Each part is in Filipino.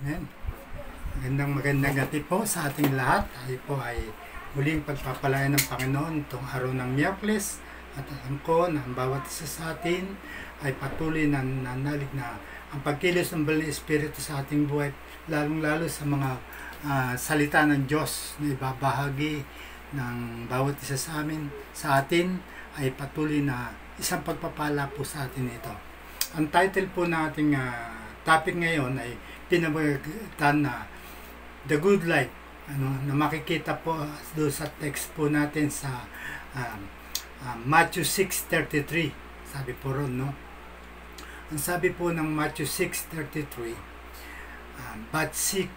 Amen. Magandang gabi po sa ating lahat. Tayo po ay muling pagpapalayan ng Panginoon itong araw ng Miyerkules. At alam ko na ang bawat isa sa atin ay patuloy na nanalig na ang pagkilos ng Banal na Espiritu sa ating buhay, lalong-lalo sa mga salita ng Diyos na ibabahagi ng bawat isa sa atin ay patuloy na isang pagpapala po sa atin ito. Ang title po ng ating topic ngayon ay pinamagatan na The Good Life, na makikita po doon sa text po natin sa Matthew 6:33. Sabi po ron, no? Ang sabi po ng Matthew 6:33, but seek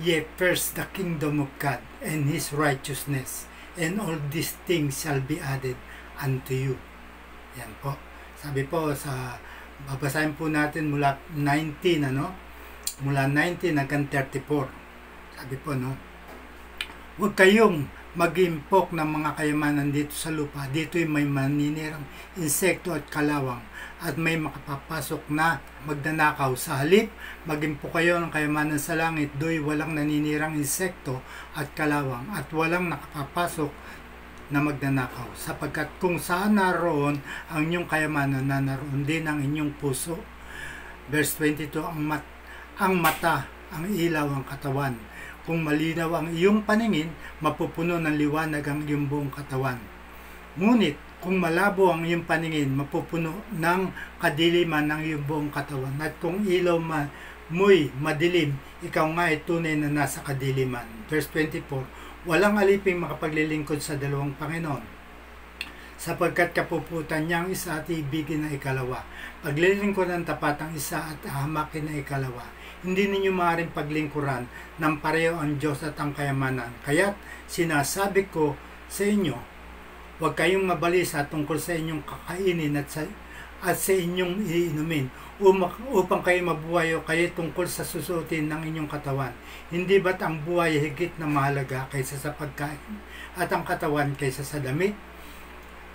ye first the kingdom of God and His righteousness, and all these things shall be added unto you. Yan po. Sabi po sa babasahin po natin mula 19, mula 19 hanggang 34. Sabi po, no, huwag kayong mag-impok ng mga kayamanan dito sa lupa. Dito'y may maninirang insekto at kalawang, at may makapapasok na magdanakaw. Sa halip, mag-impok kayo ng kayamanan sa langit. Do'y walang naninirang insekto at kalawang, at walang nakapapasok na magdanakaw. Sapagkat kung saan naroon ang inyong kayamanan, na naroon din ang inyong puso. Verse 22, ang mata, ang ilaw, ang katawan. Kung malinaw ang iyong paningin, mapupuno ng liwanag ang iyong buong katawan. Ngunit, kung malabo ang iyong paningin, mapupuno ng kadiliman ng iyong buong katawan. At kung ilaw mo'y madilim, ikaw nga ay tunay na nasa kadiliman. Verse 24, walang aliping makapaglilingkod sa dalawang Panginoon, sapagkat kapuputan niya ang isa at ibigin ang ikalawa. Paglilingkod ng tapat ang isa at hamakin ang ikalawa. Hindi ninyo maaaring paglingkuran ng pareho ang Diyos at ang kayamanan. Kaya't sinasabi ko sa inyo, huwag kayong mabalisa tungkol sa inyong kakainin at sa inyong iinumin, upang kayo mabuhay o kayo tungkol sa susuotin ng inyong katawan. Hindi ba't ang buhay higit na mahalaga kaysa sa pagkain, at ang katawan kaysa sa damit?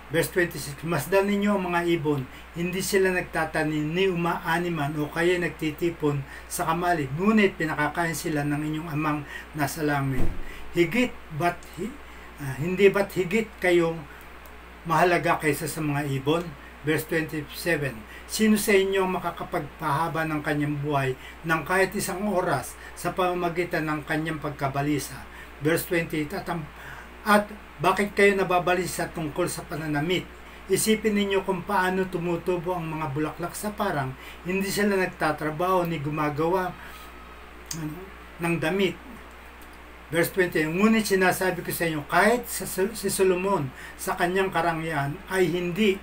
Verse 26, masdan ninyo ang mga ibon, hindi sila nagtatanim ni umaaniman o kaya nagtitipon sa kamalig, ngunit pinakakain sila ng inyong amang nasa langit. Hindi ba't higit kayong mahalaga kaysa sa mga ibon? Verse 27, sino sa inyo makakapagpahaba ng kanyang buhay ng kahit isang oras sa pamamagitan ng kanyang pagkabalisa? Verse 28, at bakit kayo nababalisa tungkol sa pananamit? Isipin ninyo kung paano tumutubo ang mga bulaklak sa parang. Hindi sila nagtatrabaho ni gumagawa ng damit. Verse 20, ngunit sinasabi ko sa inyo, kahit si Solomon sa kanyang karangyaan ay hindi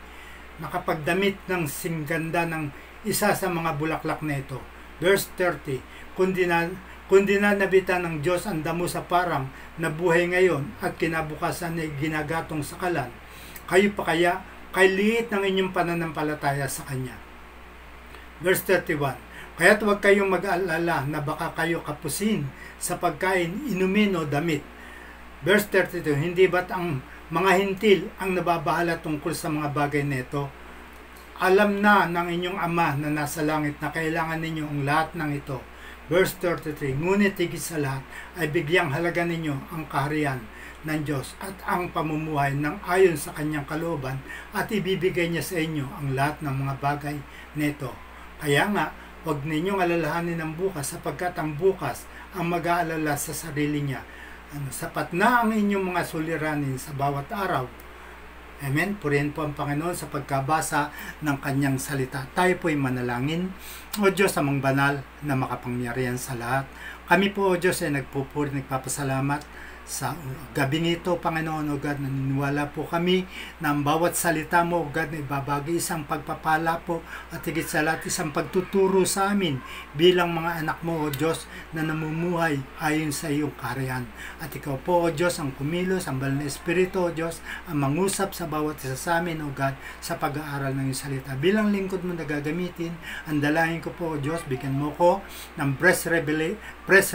nakapagdamit ng singganda ng isa sa mga bulaklak na ito. Verse 30, kundi na nabitan ng Diyos ang damo sa parang na buhay ngayon at kinabukasan ay ginagatong sa kalan, kayo pa kaya kay liit ng inyong pananampalataya sa Kanya. Verse 31, kaya't huwag kayong mag-alala na baka kayo kapusin sa pagkain, inumin o damit. Verse 32, hindi ba't ang mga hintil ang nababahala tungkol sa mga bagay nito? Alam na ng inyong Ama na nasa langit na kailangan ninyo ang lahat ng ito. Verse 33, ngunit higit sa lahat ay bigyang halaga ninyo ang kaharian ng Diyos at ang pamumuhay ng ayon sa kanyang kalooban, at ibibigay niya sa inyo ang lahat ng mga bagay nito. Kaya nga, huwag ninyong alalahanin ang bukas, sapagkat ang bukas ang mag-aalala sa sarili niya. Sapat na ang inyong mga suliranin sa bawat araw. Amen. Purihin po ang Panginoon sa pagkabasa ng kanyang salita. Tayo po'y manalangin. O Diyos, amang banal na makapangyarihan sa lahat, kami po, O Diyos, ay nagpupuri, nagpapasalamat sa gabing ito, Panginoon, O God. Naniniwala po kami na ang bawat salita mo, O God, na ibabagi isang pagpapala po, at higit sa lahat isang pagtuturo sa amin bilang mga anak mo, O Diyos, na namumuhay ayon sa iyong kaharian. At ikaw po, O Diyos, ang kumilos, ang Banal na Espiritu, O Diyos, ang mangusap sa bawat isa sa amin, O God, sa pag-aaral ng iyong salita. Bilang lingkod mo na gagamitin, ang dalangin ko po, O Diyos, bigyan mo ko ng fresh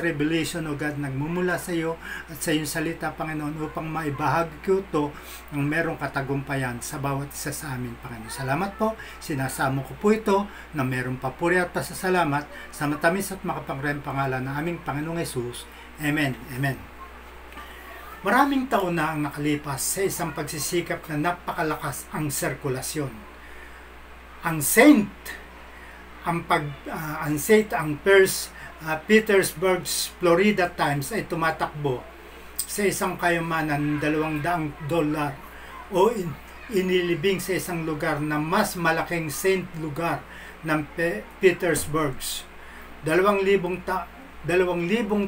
revelation, O God, nagmumula sa iyo at sa iyong salita, Panginoon, upang maibahagi ko ito ng merong katagumpayan sa bawat isa sa amin, Panginoon. Salamat po. Sinasamo ko po ito na merong papuri at pasasalamat sa matamis at makapangyarihang pangalan ng aming Panginoong Hesus. Amen. Amen. Maraming taon na ang nakalipas sa isang pagsisikap na napakalakas ang sirkulasyon. Ang Saint, ang Petersburg's Florida Times ay tumatakbo sa isang kayamanan ng $200 o inilibing sa isang lugar na mas malaking Saint lugar ng Petersburg's. 2,000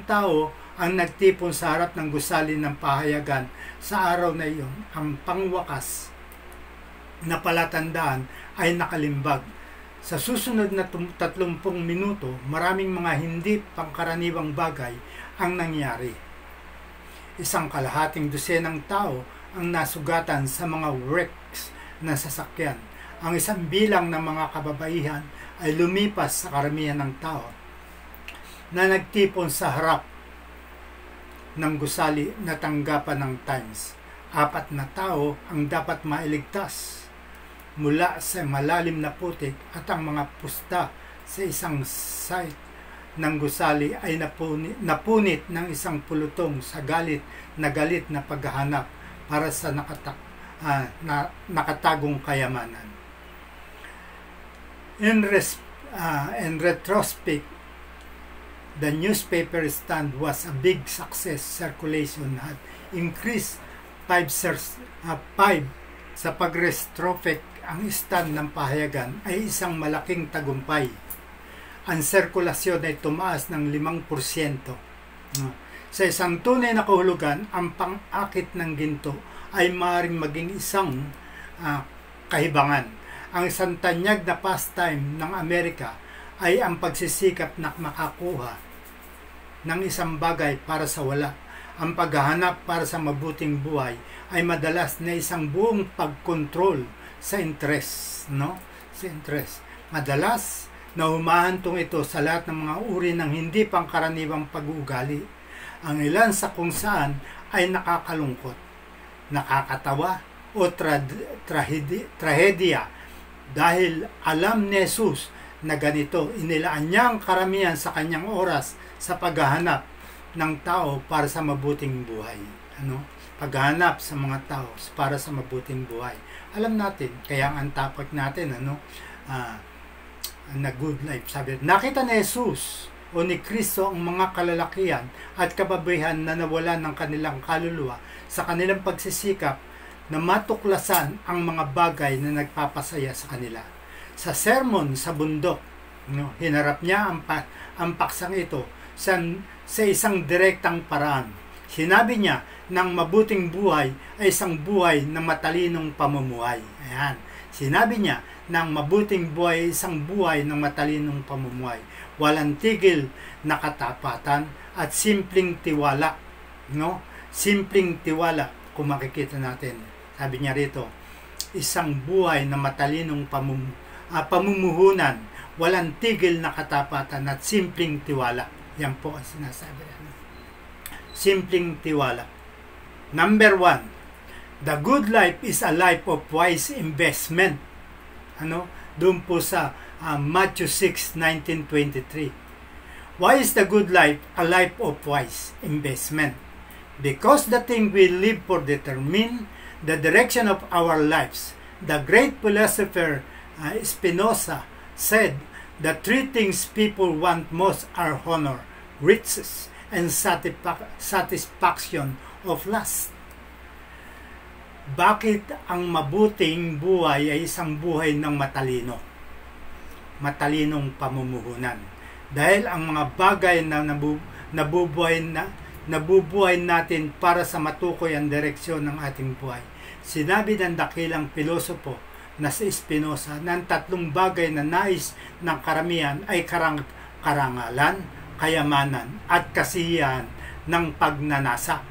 tao ang nagtipon sa harap ng gusali ng pahayagan sa araw na iyon. Ang pangwakas na palatandaan ay nakalimbag. Sa susunod na 30 minuto, maraming mga hindi pangkaraniwang bagay ang nangyari. Isang kalahating dosenang tao ang nasugatan sa mga wrecks na sasakyan. Ang isang bilang ng mga kababaihan ay lumipas sa karamihan ng tao na nagtipon sa harap ng gusali na tanggapan ng Times. 4 na tao ang dapat mailigtas mula sa malalim na putik at ang mga pusta sa isang site ng gusali ay napunit ng isang pulutong sa galit na paghahanap para sa nakatagong kayamanan. In retrospect, the newspaper stand was a big success. Circulation had increased 5 sa pag-retrofit. Ang stand ng pahayagan ay isang malaking tagumpay. Ang sirkulasyon ay tumaas ng 5%. Sa isang tunay na kahulugan, ang pang-akit ng ginto ay maaaring maging isang kahibangan. Ang isang tanyag na pastime ng Amerika ay ang pagsisikap na makakuha ng isang bagay para sa wala. Ang paghahanap para sa mabuting buhay ay madalas na isang buong pagkontrol sa interest, Sa interest. Madalas na humahantong ito sa lahat ng mga uri ng hindi pangkaraniwang pag-uugali. Ang ilan sa kung saan ay nakakalungkot, nakakatawa o trahedya dahil alam ni Jesus na ganito, inilaan niya ang karamihan sa kanyang oras sa paghahanap ng tao para sa mabuting buhay. Paghahanap sa mga tao para sa mabuting buhay. Alam natin, kaya ang topic natin, na good life. Sabi, nakita ni Jesus o ni Kristo ang mga kalalakihan at kababayan na nawalan ng kanilang kaluluwa sa kanilang pagsisikap na matuklasan ang mga bagay na nagpapasaya sa kanila. Sa sermon sa bundok, hinarap niya ang paksang ito sa isang direktang paraan. Sinabi niya ng mabuting buhay ay isang buhay ng matalinong pamumuhay. Ayan. Sinabi niya ng mabuting buhay ay isang buhay ng matalinong pamumuhay. Walang tigil na katapatan at simpleng tiwala. Simpleng tiwala kung makikita natin. Sabi niya rito, isang buhay na matalinong pamumuhunan, walang tigil na katapatan at simpleng tiwala. Yan po ang sinasabi. Simpleng tiwala. Number 1, the good life is a life of wise investment. Doon po sa Matthew 6:19-23. Why is the good life a life of wise investment? Because the thing we live for determine the direction of our lives. The great philosopher Spinoza said, the 3 things people want most are honor, riches, and satisfaction of lust. Bakit ang mabuting buhay ay isang buhay ng matalinong pamumuhunan? Dahil ang mga bagay na nabubuhay natin para sa matukoy ang direksyon ng ating buhay. Sinabi ng dakilang pilosopo na si Spinoza na ang 3 bagay na nais ng karamihan ay karangalan, kayamanan at kasiyahan ng pagnanasa.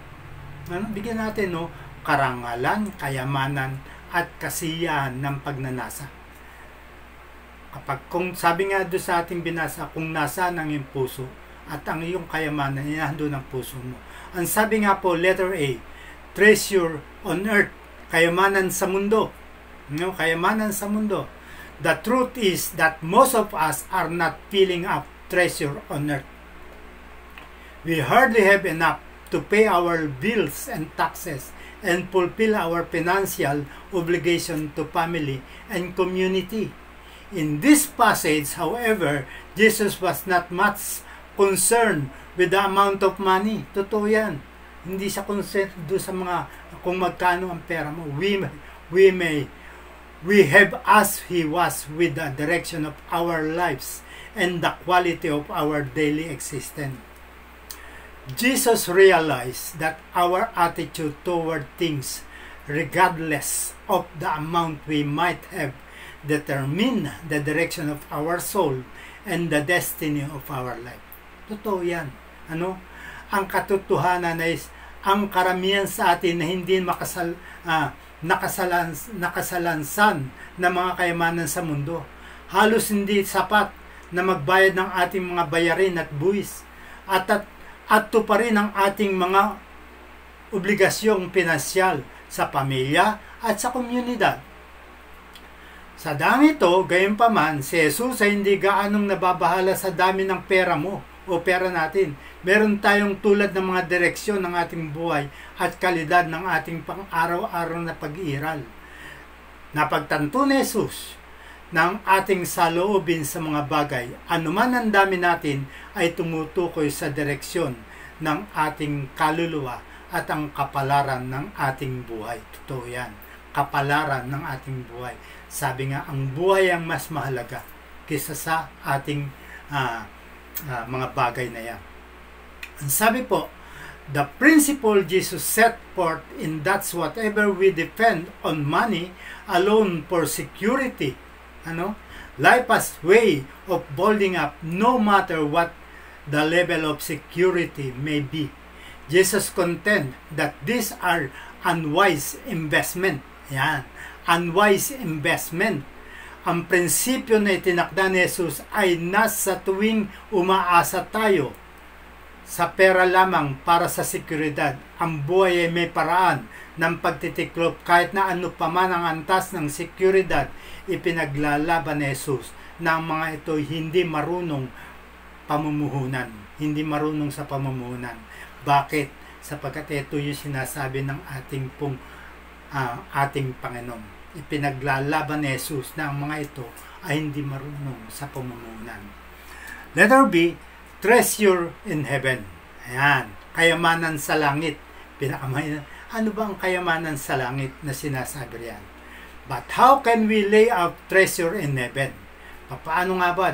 Bigyan natin, karangalan, kayamanan at kasiyahan ng pagnanasa. Kung sabi nga doon sa ating binasa, kung nasa ng iyong puso, at ang iyong kayamanan ay nandun ang puso mo. Ang sabi nga po, letter A, treasure on earth, kayamanan sa mundo. No, kayamanan sa mundo. The truth is that most of us are not filling up treasure on earth. We hardly have enough to pay our bills and taxes and fulfill our financial obligation to family and community. In this passage, however, Jesus was not much concerned with the amount of money. Totoo yan. Hindi siya concerned doon sa mga kung magkano ang pera mo. We have as He was with the direction of our lives and the quality of our daily existence. Jesus realized that our attitude toward things, regardless of the amount we might have, determine the direction of our soul and the destiny of our life. Totoo yan. Ang katotohanan ay ang karamihan sa atin na hindi nakasalansan ng mga kayamanan sa mundo. Halos hindi sapat na magbayad ng ating mga bayarin at buwis at tuparin ang ating mga obligasyong pinansyal sa pamilya at sa komunidad. Sa dami ito, gayunpaman, si Jesus ay hindi gaanong nababahala sa dami ng pera mo o pera natin. Meron tayong tulad ng mga direksyon ng ating buhay at kalidad ng ating pang-araw-araw na pag-iiral. Napagtanto ni Jesus ng ating saloobin sa mga bagay, anuman ang dami natin ay tumutukoy sa direksyon ng ating kaluluwa at ang kapalaran ng ating buhay. Totoo yan. Kapalaran ng ating buhay. Sabi nga, ang buhay ang mas mahalaga kaysa sa ating mga bagay na yan. Ang sabi po, the principle Jesus set forth in that's whatever we depend on money alone for security, life as way of building up no matter what the level of security may be. Jesus contend that these are unwise investment. Yan, unwise investment. Ang prinsipyo na itinakda ni Jesus ay nasa tuwing umaasa tayo sa pera lamang para sa seguridad. Ang buhay ay may paraan ng pagtitiklop kahit na ano pa man ang antas ng seguridad. Ipinaglalaban ni Jesus na ang mga ito hindi marunong pamumuhunan. Hindi marunong sa pamumuhunan. Bakit? Sapagkat ito yung sinasabi ng ating Panginoon. Ipinaglalaban ni Jesus na ang mga ito ay hindi marunong sa pamumuhunan. Letter B, treasure in heaven. Ayan, kayamanan sa langit. Ano ba ang kayamanan sa langit na sinasabi riyan? But how can we lay out treasure in heaven? Paano nga ba,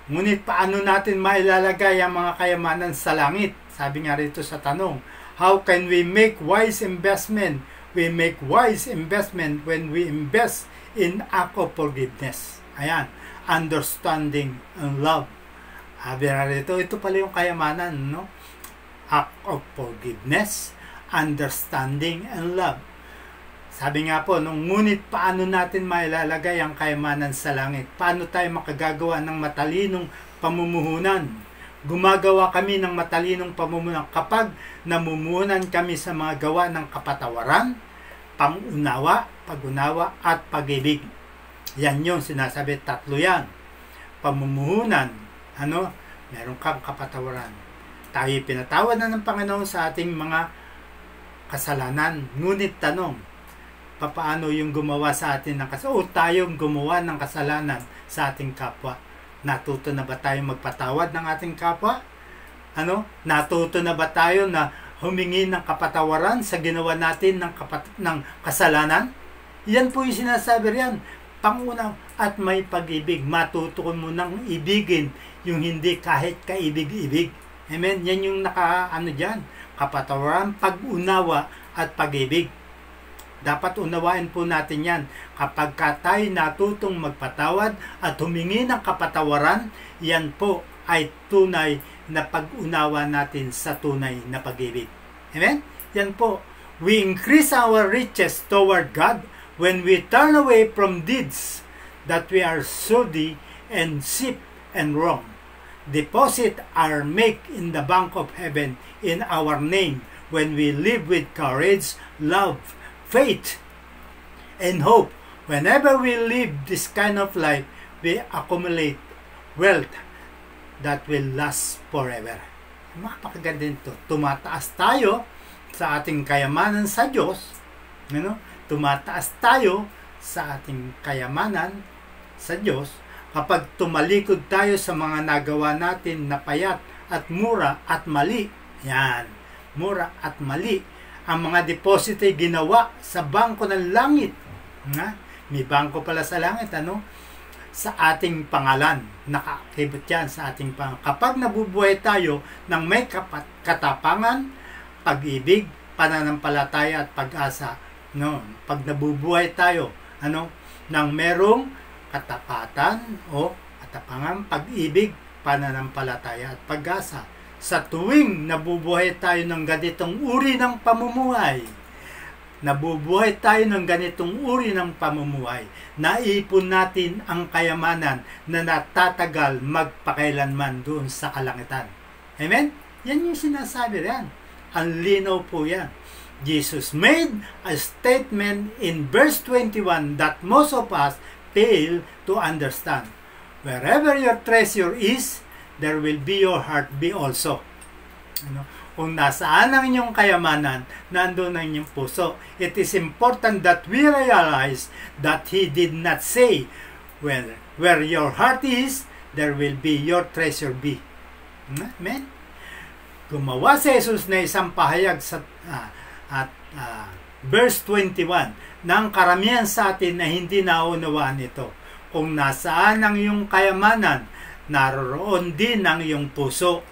Ngunit paano natin mailalagay ang mga kayamanan sa langit? Sabi nga rito sa tanong, how can we make wise investment? We make wise investment when we invest in act of forgiveness. Ayan, understanding and love. Sabi nga rito, ito pala yung kayamanan, Act of forgiveness, understanding and love. Sabi nga po, ngunit paano natin mailalagay ang kayamanan sa langit? Paano tayo makagagawa ng matalinong pamumuhunan? Gumagawa kami ng matalinong pamumuhunan kapag namumuhunan kami sa mga gawa ng kapatawaran, pangunawa, pag-unawa, at pag-ibig. Yan yung sinasabi, tatlo yan. Pamumuhunan, meron kang kapatawaran. Tayo pinatawad na ng Panginoon sa ating mga kasalanan. Ngunit tanong, paano yung gumawa sa atin ng kasalanan? O tayong gumawa ng kasalanan sa ating kapwa. Natuto na ba tayo magpatawad ng ating kapwa? Natuto na ba tayo na humingi ng kapatawaran sa ginawa natin ng kasalanan? Yan po yung sinasabi riyan. Panguna at may pag-ibig. Matuto mo nang ibigin yung hindi kahit kaibig-ibig. Amen? Yan yung dyan. Kapatawaran, pag-unawa at pag-ibig. Dapat unawain po natin yan. Kapag tayo natutong magpatawad at humingi ng kapatawaran, yan po ay tunay na pag-unawa natin sa tunay na pag-ibig. Amen? Yan po. We increase our riches toward God when we turn away from deeds that we are sordid and cheap and wrong. deposit are made in the bank of heaven in our name when we live with courage, love, faith, and hope. Whenever we live this kind of life, we accumulate wealth that will last forever. Mapakaganda ito. Tumataas tayo sa ating kayamanan sa Diyos. Tumataas tayo sa ating kayamanan sa Diyos kapag tumalikod tayo sa mga nagawa natin na payat at mura at mali. Yan. Mura at mali. Ang mga deposit ay ginawa sa bangko ng langit. May bangko pala sa langit, sa ating pangalan. Nakakibot yan sa ating pangalan. Kapag nabubuhay tayo ng may katapangan, pag-ibig, pananampalataya at pag-asa, pag nabubuhay tayo, ng merong katapatan o katapangan, pag-ibig, pananampalataya at pag-asa. Sa tuwing nabubuhay tayo ng ganitong uri ng pamumuhay, naipon natin ang kayamanan na natatagal magpakailanman doon sa kalangitan. Amen? Yan yung sinasabi yan. Ang linaw po yan. Jesus made a statement in verse 21 that most of us fail to understand. Wherever your treasure is, there will be your heart be also. Kung nasaan ang inyong kayamanan, nandun ang inyong puso. It is important that we realize that He did not say, well, where your heart is, there will be your treasure be. Amen? Gumawa si Jesus na isang pahayag sa verse 21 ng karamihan sa atin na hindi naunawaan ito. Kung nasaan ang iyong kayamanan, naroon din ang iyong puso.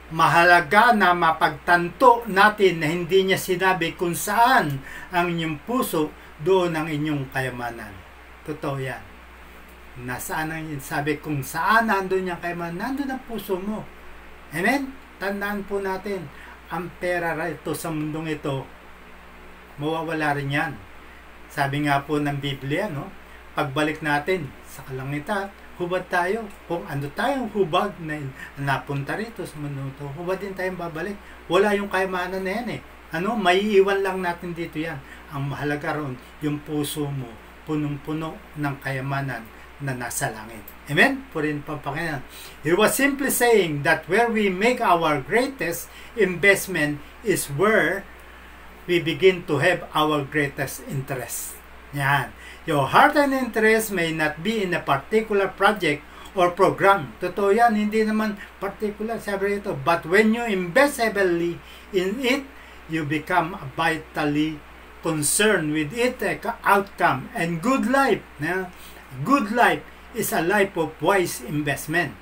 Mahalaga na mapagtanto natin na hindi niya sinabi kung saan ang inyong puso, doon ang inyong kayamanan. Totoo yan. Nasaan ang sabi kung saan nandun yung kayamanan, nandun ang puso mo. Amen? Tandaan po natin, ang pera ito sa mundong ito, mawawala rin yan. Sabi nga po ng Biblia, pagbalik natin sa kalangitan, hubad tayo. Kung ano tayong hubad na napunta rito sa mundo ito, hubad din tayong babalik. Wala yung kayamanan na yan may iwan lang natin dito yan. Ang mahalaga roon, yung puso mo, punong-puno ng kayamanan na nasa langit. Amen? Purin pa Panginoon. He was simply saying that where we make our greatest investment is where we begin to have our greatest interest. Yan. Your heart and interest may not be in a particular project or program. Totoo yan, hindi naman particular, sabi ito. But when you invest heavily in it, you become vitally concerned with its outcome and good life. Good life is a life of wise investment.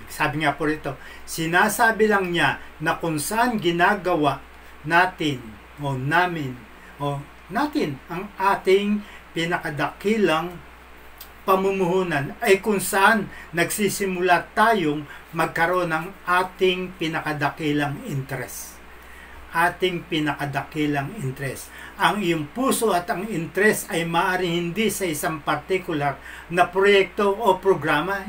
Sabi nga po rito, sinasabi lang niya na kung saan ginagawa natin ang ating pinakadakilang pamumuhunan ay kung saan nagsisimula tayong magkaroon ng ating pinakadakilang interest. Ang iyong puso at ang interest ay maaaring hindi sa isang particular na proyekto o programa.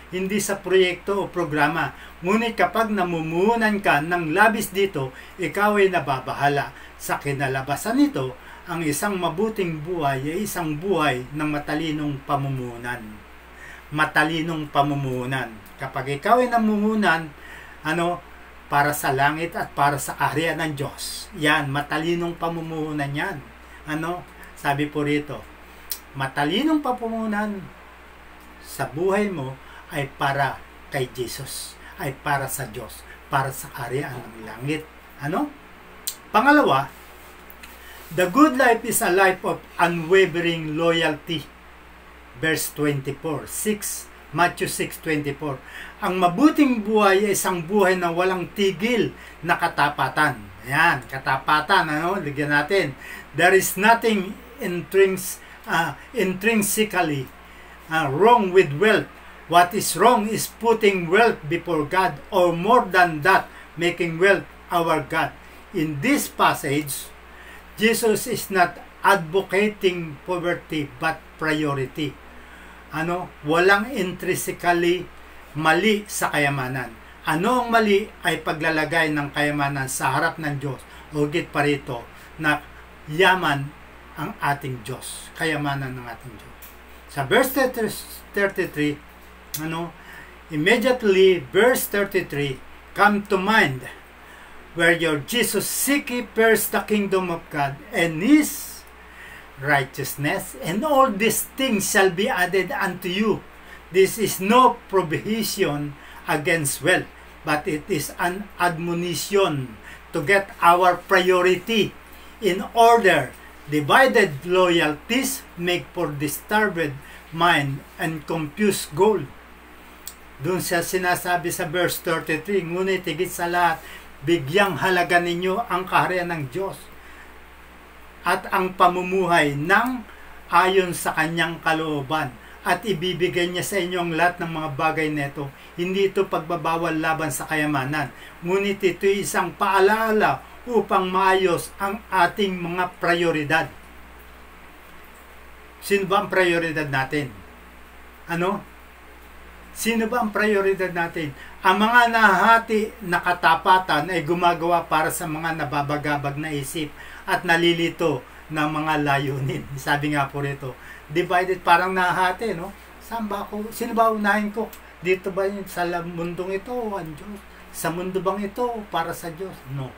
Hindi sa proyekto o programa. Ngunit kapag namumuhunan ka ng labis dito, ikaw ay nababahala. Sa kinalabasan nito, ang isang mabuting buhay ay isang buhay ng matalinong pamumuhunan. Kapag ikaw ay namumuhunan, para sa langit at para sa kaharian ng Diyos. Yan, matalinong pamumuhunan yan. Sabi po rito, matalinong pamumuhunan sa buhay mo ay para kay Jesus, ay para sa Diyos, para sa kaharian ng langit. Pangalawa, the good life is a life of unwavering loyalty. Verse 24, Matthew 6:24. Ang mabuting buhay ay isang buhay na walang tigil na katapatan. Ayan, katapatan, ligyan natin. There is nothing intrinsically wrong with wealth. What is wrong is putting wealth before God, or more than that, making wealth our God. In this passage, Jesus is not advocating poverty but priority. walang intrinsically mali sa kayamanan. Ano ang mali ay paglalagay ng kayamanan sa harap ng Diyos. O higit pa rito na yaman ang ating Diyos. Kayamanan ng ating Diyos. Sa verse 33, immediately verse 33 come to mind where your Jesus seek ye first the kingdom of God and His righteousness, and all these things shall be added unto you. This is no prohibition against wealth, but it is an admonition to get our priority in order. Divided loyalties make for disturbed mind and confused goal. Doon siya sinasabi sa verse 33, ngunit higit sa lahat, bigyang halaga ninyo ang kaharian ng Diyos at ang pamumuhay ng ayon sa kanyang kalooban, at ibibigay niya sa inyo ang lahat ng mga bagay nito. Hindi ito pagbabawal laban sa kayamanan, ngunit ito isang paalala upang maayos ang ating mga prioridad. Sino ba ang prioridad natin? Sino ba ang prioridad natin? Ang mga nahati na katapatan ay gumagawa para sa mga nababagabag na isip at nalilito ng mga layunin. Sabi nga po rito, divided, parang nahati, no? Saan ba ako? Sino ba unahin ko? Dito ba yun sa mundong ito o ang Diyos? Sa mundo bang ito o para sa Diyos? No.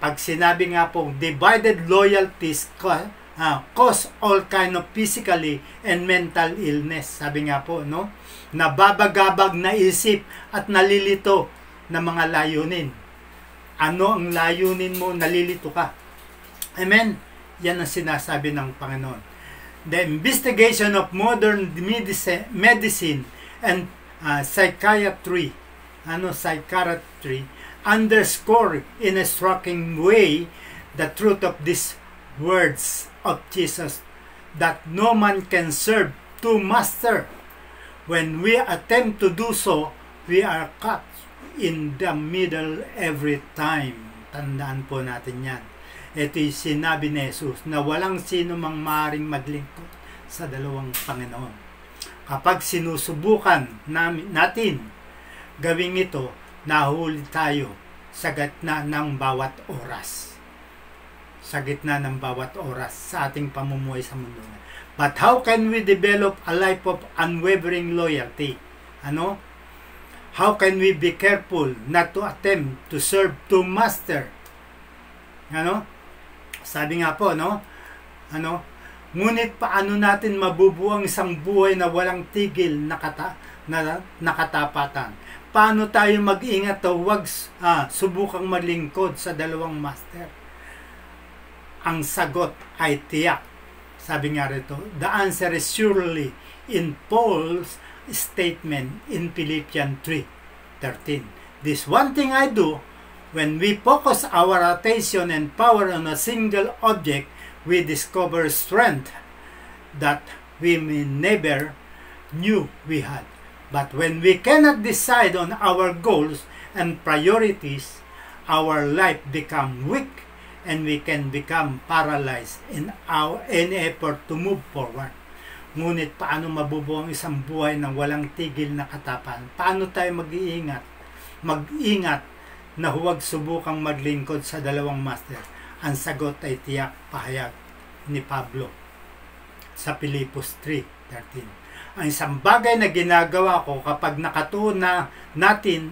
Pag sinabi nga po, divided loyalties cause all kind of physically and mental illness. Sabi nga po, no? Nababagabag na isip at nalilito na mga layunin. Ano ang layunin mo? Nalilito ka. Amen? Yan ang sinasabi ng Panginoon. The investigation of modern medicine and psychiatry underscore in a striking way the truth of these words of Jesus, that no man can serve two masters. When we attempt to do so, we are caught in the middle every time. Tandaan po natin yan. Ito yung sinabi ni Jesus na walang sino mang maaaring maglingkod sa dalawang Panginoon. Kapag sinusubukan natin gawin ito, nahuli tayo sa gitna ng bawat oras. Sa gitna ng bawat oras sa ating pamumuhay sa mundo. But how can we develop a life of unwavering loyalty? How can we be careful not to attempt to serve two masters? Sabi nga po, ngunit paano natin mabubuo ang isang buhay na walang tigil na katapatan? Paano tayo mag-ingat o huwag subukang maglingkod sa dalawang master? Ang sagot ay tiyak. Sabi nga rito, the answer is surely in Paul's statement in Philippians 3:13. This one thing I do, when we focus our attention and power on a single object, we discover strength that we never knew we had. But when we cannot decide on our goals and priorities, our life becomes weak and we can become paralyzed in any effort to move forward. Ngunit paano mabubuo ang isang buhay ng walang tigil na katapatan? Paano tayo mag-iingat? Mag-ingat na huwag subukang maglingkod sa dalawang master. Ang sagot ay tiyak, pahayag ni Pablo sa Filipos 3:13. Ang isang bagay na ginagawa ko kapag nakatuon na natin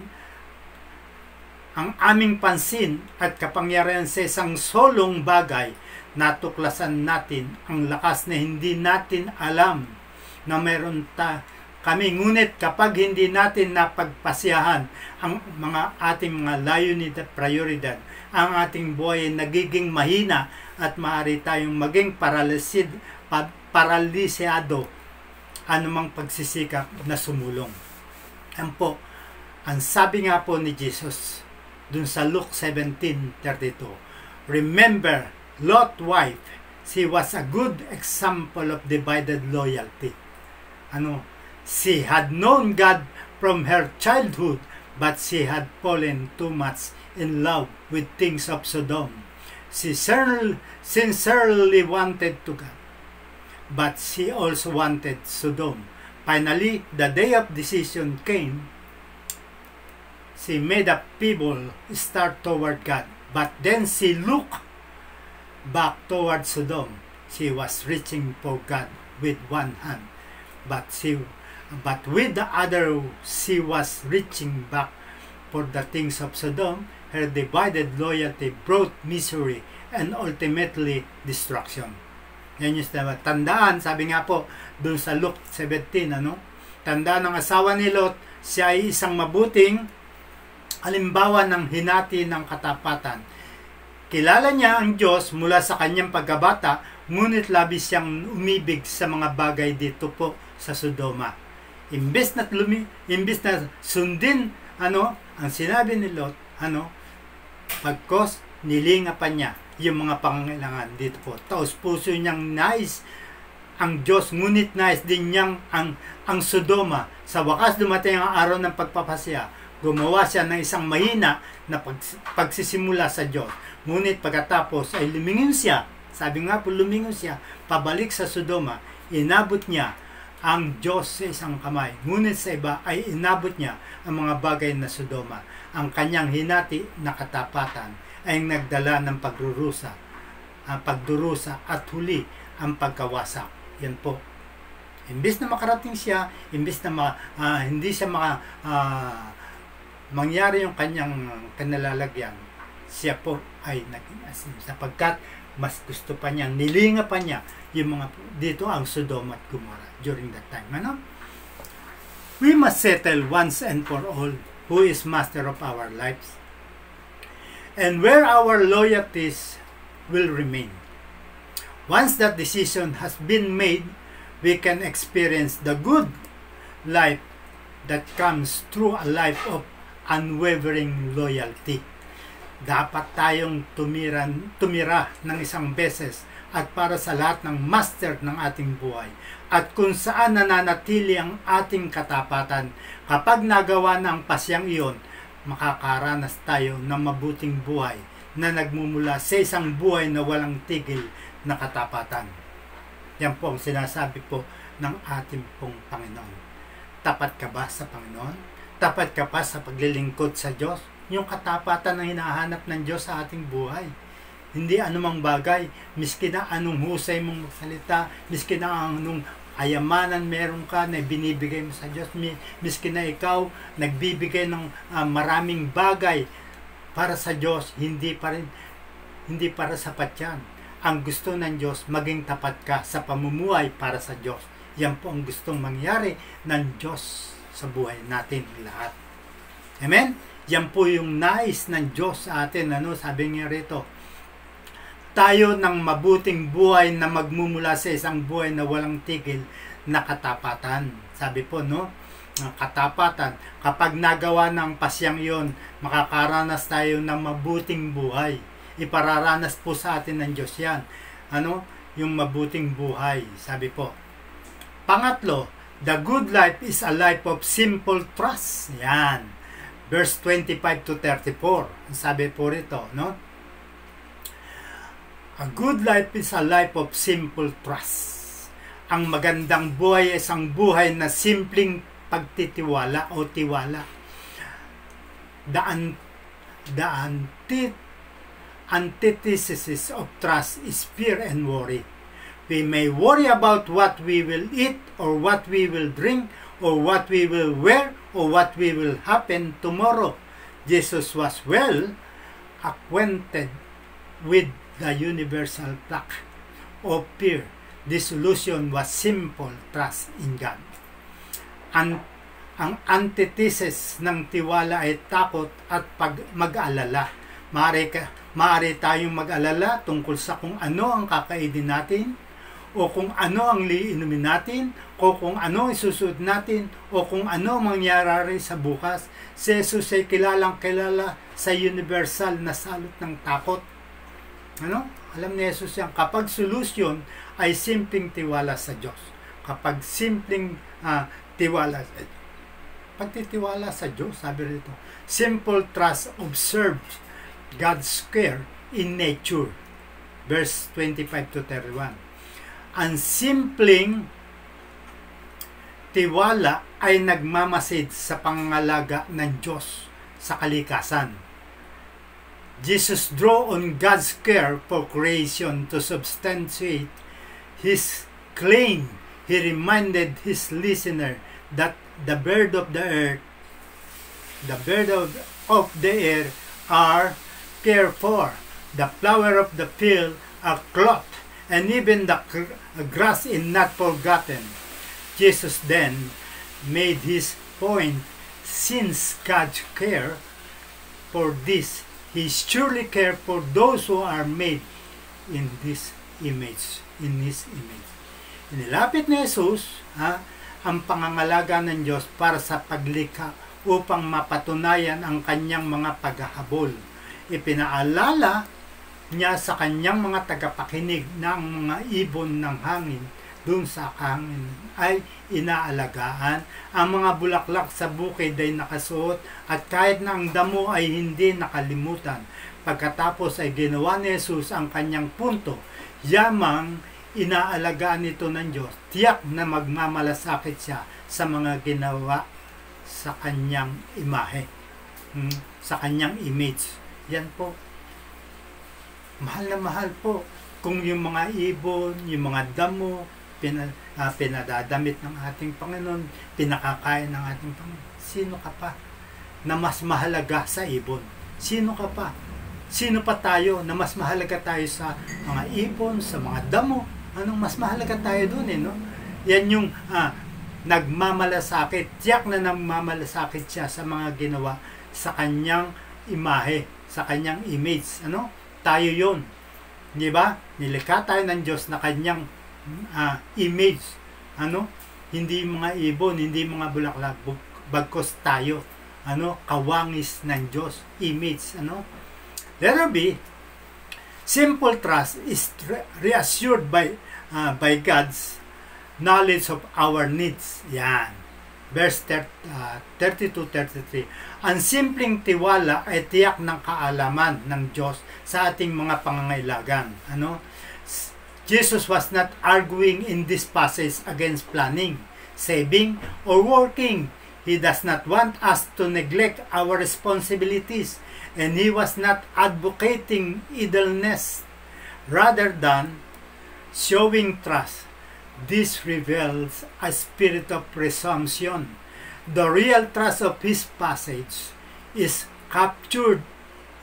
ang aming pansin at kapangyarihan sa isang solong bagay, natuklasan natin ang lakas na hindi natin alam na meron kami. Ngunit kapag hindi natin napagpasyahan ang ating mga layunin at prioridad, ang ating buhay ay nagiging mahina at maaari tayong maging paralisyado anumang pagsisikap na sumulong. Ang sabi nga po ni Jesus dun sa Luke 17:32, remember Lot's wife, she was a good example of divided loyalty. She had known God from her childhood, but she had fallen too much in love with things of Sodom. She sincerely wanted to God, but she also wanted Sodom. Finally, the day of decision came. She made a feeble start toward God, but then she looked back toward Sodom. She was reaching for God with one hand, but with the other she was reaching back for the things of Sodom. Her divided loyalty brought misery and ultimately destruction. Yan yung tandaan, sabi nga po doon sa Luke 17, tandaan ng asawa ni Lot, siya ay isang mabuting halimbawa ng hinati ng katapatan. Kilala niya ang Diyos mula sa kanyang pagkabata, ngunit labis siyang umibig sa mga bagay dito po sa Sodoma. Imbes na sundin ang sinabi ni Lot, pagkos nilinga pa niya yung mga pangangailangan dito po. Taos puso niyang nais ang Diyos, ngunit nais din niyang ang Sodoma. Sa wakas dumating ang araw ng pagpapasya. Gumawa siya ng isang mahina na pagsisimula sa Diyos. Ngunit pagkatapos ay lumingon siya. Sabi nga po, lumingon siya pabalik sa Sodoma. Inabot niya ang Diyos sa isang kamay. Ngunit sa iba ay inabot niya ang mga bagay na Sodoma. Ang kanyang hinati na katapatan ay nagdala ng pagdurusa at huli ang pagkawasak. Yan po. Imbis na makarating siya, imbis na hindi siya mangyari yung kanyang kanalalagyan, siya po ay naging asin sapagkat mas gusto pa niya, nilinga pa niya yung mga dito ang Sodom at Gomorrah during that time. We must settle once and for all who is master of our lives and where our loyalties will remain. Once that decision has been made, we can experience the good life that comes through a life of unwavering loyalty. Dapat tayong tumira ng isang beses at para sa lahat ng master ng ating buhay at kung saan nananatili ang ating katapatan. Kapag nagawa na ang pasyang iyon, makakaranas tayo ng mabuting buhay na nagmumula sa isang buhay na walang tigil na katapatan. Yan po ang sinasabi po ng ating pong Panginoon. Tapat ka ba sa Panginoon? Tapat ka pa sa paglilingkod sa Diyos? Yung katapatan na hinahanap ng Diyos sa ating buhay. Hindi anumang bagay, miski na anong husay mong magsalita, miski na anong ayamanan meron ka na binibigay mo sa Diyos, miski na ikaw nagbibigay ng maraming bagay para sa Diyos, hindi para sapat yan. Ang gusto ng Diyos, maging tapat ka sa pamumuhay para sa Diyos. Yan po ang gustong mangyari ng Diyos sa buhay natin lahat. Amen? Yan po yung nais ng Diyos sa atin. Sabi niya rito, tayo ng mabuting buhay na magmumula sa isang buhay na walang tigil na katapatan. Sabi po, katapatan. Kapag nagawa ng pasyang yon, makakaranas tayo ng mabuting buhay. Ipararanas po sa atin ng Diyos yan. Yung mabuting buhay. Sabi po. Pangatlo, the good life is a life of simple trust. Yan. Verse 25 to 34. Sabi po rito, A good life is a life of simple trust. Ang magandang buhay ay isang buhay na simpleng pagtitiwala o tiwala. The antithesis of trust is fear and worry. We may worry about what we will eat or what we will drink or what we will wear or what will happen tomorrow. Jesus was well acquainted with the universal fact of fear. The solution was simple trust in God. Ang antithesis ng tiwala ay takot at mag-alala. Maaari tayong mag-alala tungkol sa kung ano ang kakainin natin, o kung ano ang liinumin natin, o kung ano ang isusuot natin, o kung ano mangyayari sa bukas. Si Jesus ay kilalang-kilala sa universal na salot ng takot. Alam ni Jesus yan, kapag solusyon ay simpleng tiwala sa Diyos. Kapag simpleng pagtitiwala sa Diyos, sabi rito, simple trust observes God's care in nature. Verse 25 to 31. Ang simpleng tiwala ay nagmamasid sa pangangalaga ng Diyos sa kalikasan. Jesus drew on God's care for creation to substantiate his claim. He reminded his listener that the bird of the earth, the bird of the air are cared for, the flower of the field are clothed, and even the grass is not forgotten. Jesus then made his point, since God cares for this, he surely cares for those who are made in this image, in his image. Inilapit ni Jesus ang pangangalaga ng Diyos para sa paglikha upang mapatunayan ang kanyang mga paghahabol. Ipinaalala niya sa kanyang mga tagapakinig na ang mga ibon ng hangin dun sa hangin ay inaalagaan, ang mga bulaklak sa bukid ay nakasuot, at kahit na ang damo ay hindi nakalimutan. Pagkatapos ay ginawa ni Jesus ang kanyang punto, yamang inaalagaan ito ng Diyos, tiyak na magmamalasakit siya sa mga ginawa sa kanyang imahe, sa kanyang image. Yan po, mahal na mahal po kung yung mga ibon, yung mga damo pinadadamit ng ating Panginoon, pinakakain ng ating Panginoon. Sino ka pa na mas mahalaga sa ibon? Sino ka pa? Sino pa tayo na mas mahalaga tayo sa mga ibon, sa mga damo? Anong mas mahalaga tayo dun no? Yan yung nagmamalasakit, tiyak na nagmamalasakit siya sa mga ginawa sa kanyang imahe, sa kanyang image. Tayo yun. Di ba? Nilikha tayo ng Diyos na kanyang image. Hindi mga ibon, hindi mga bulaklak, bagkos tayo. Kawangis ng Diyos, image. Letter B, simple trust is reassured by God's knowledge of our needs. Yan. Verse 32-33. Ang simpleng tiwala ay tiyak ng kaalaman ng Diyos sa ating mga pangangailangan. Jesus was not arguing in this passage against planning, saving, or working. He does not want us to neglect our responsibilities, and he was not advocating idleness. Rather than showing trust, this reveals a spirit of presumption. The real trust of his passage is captured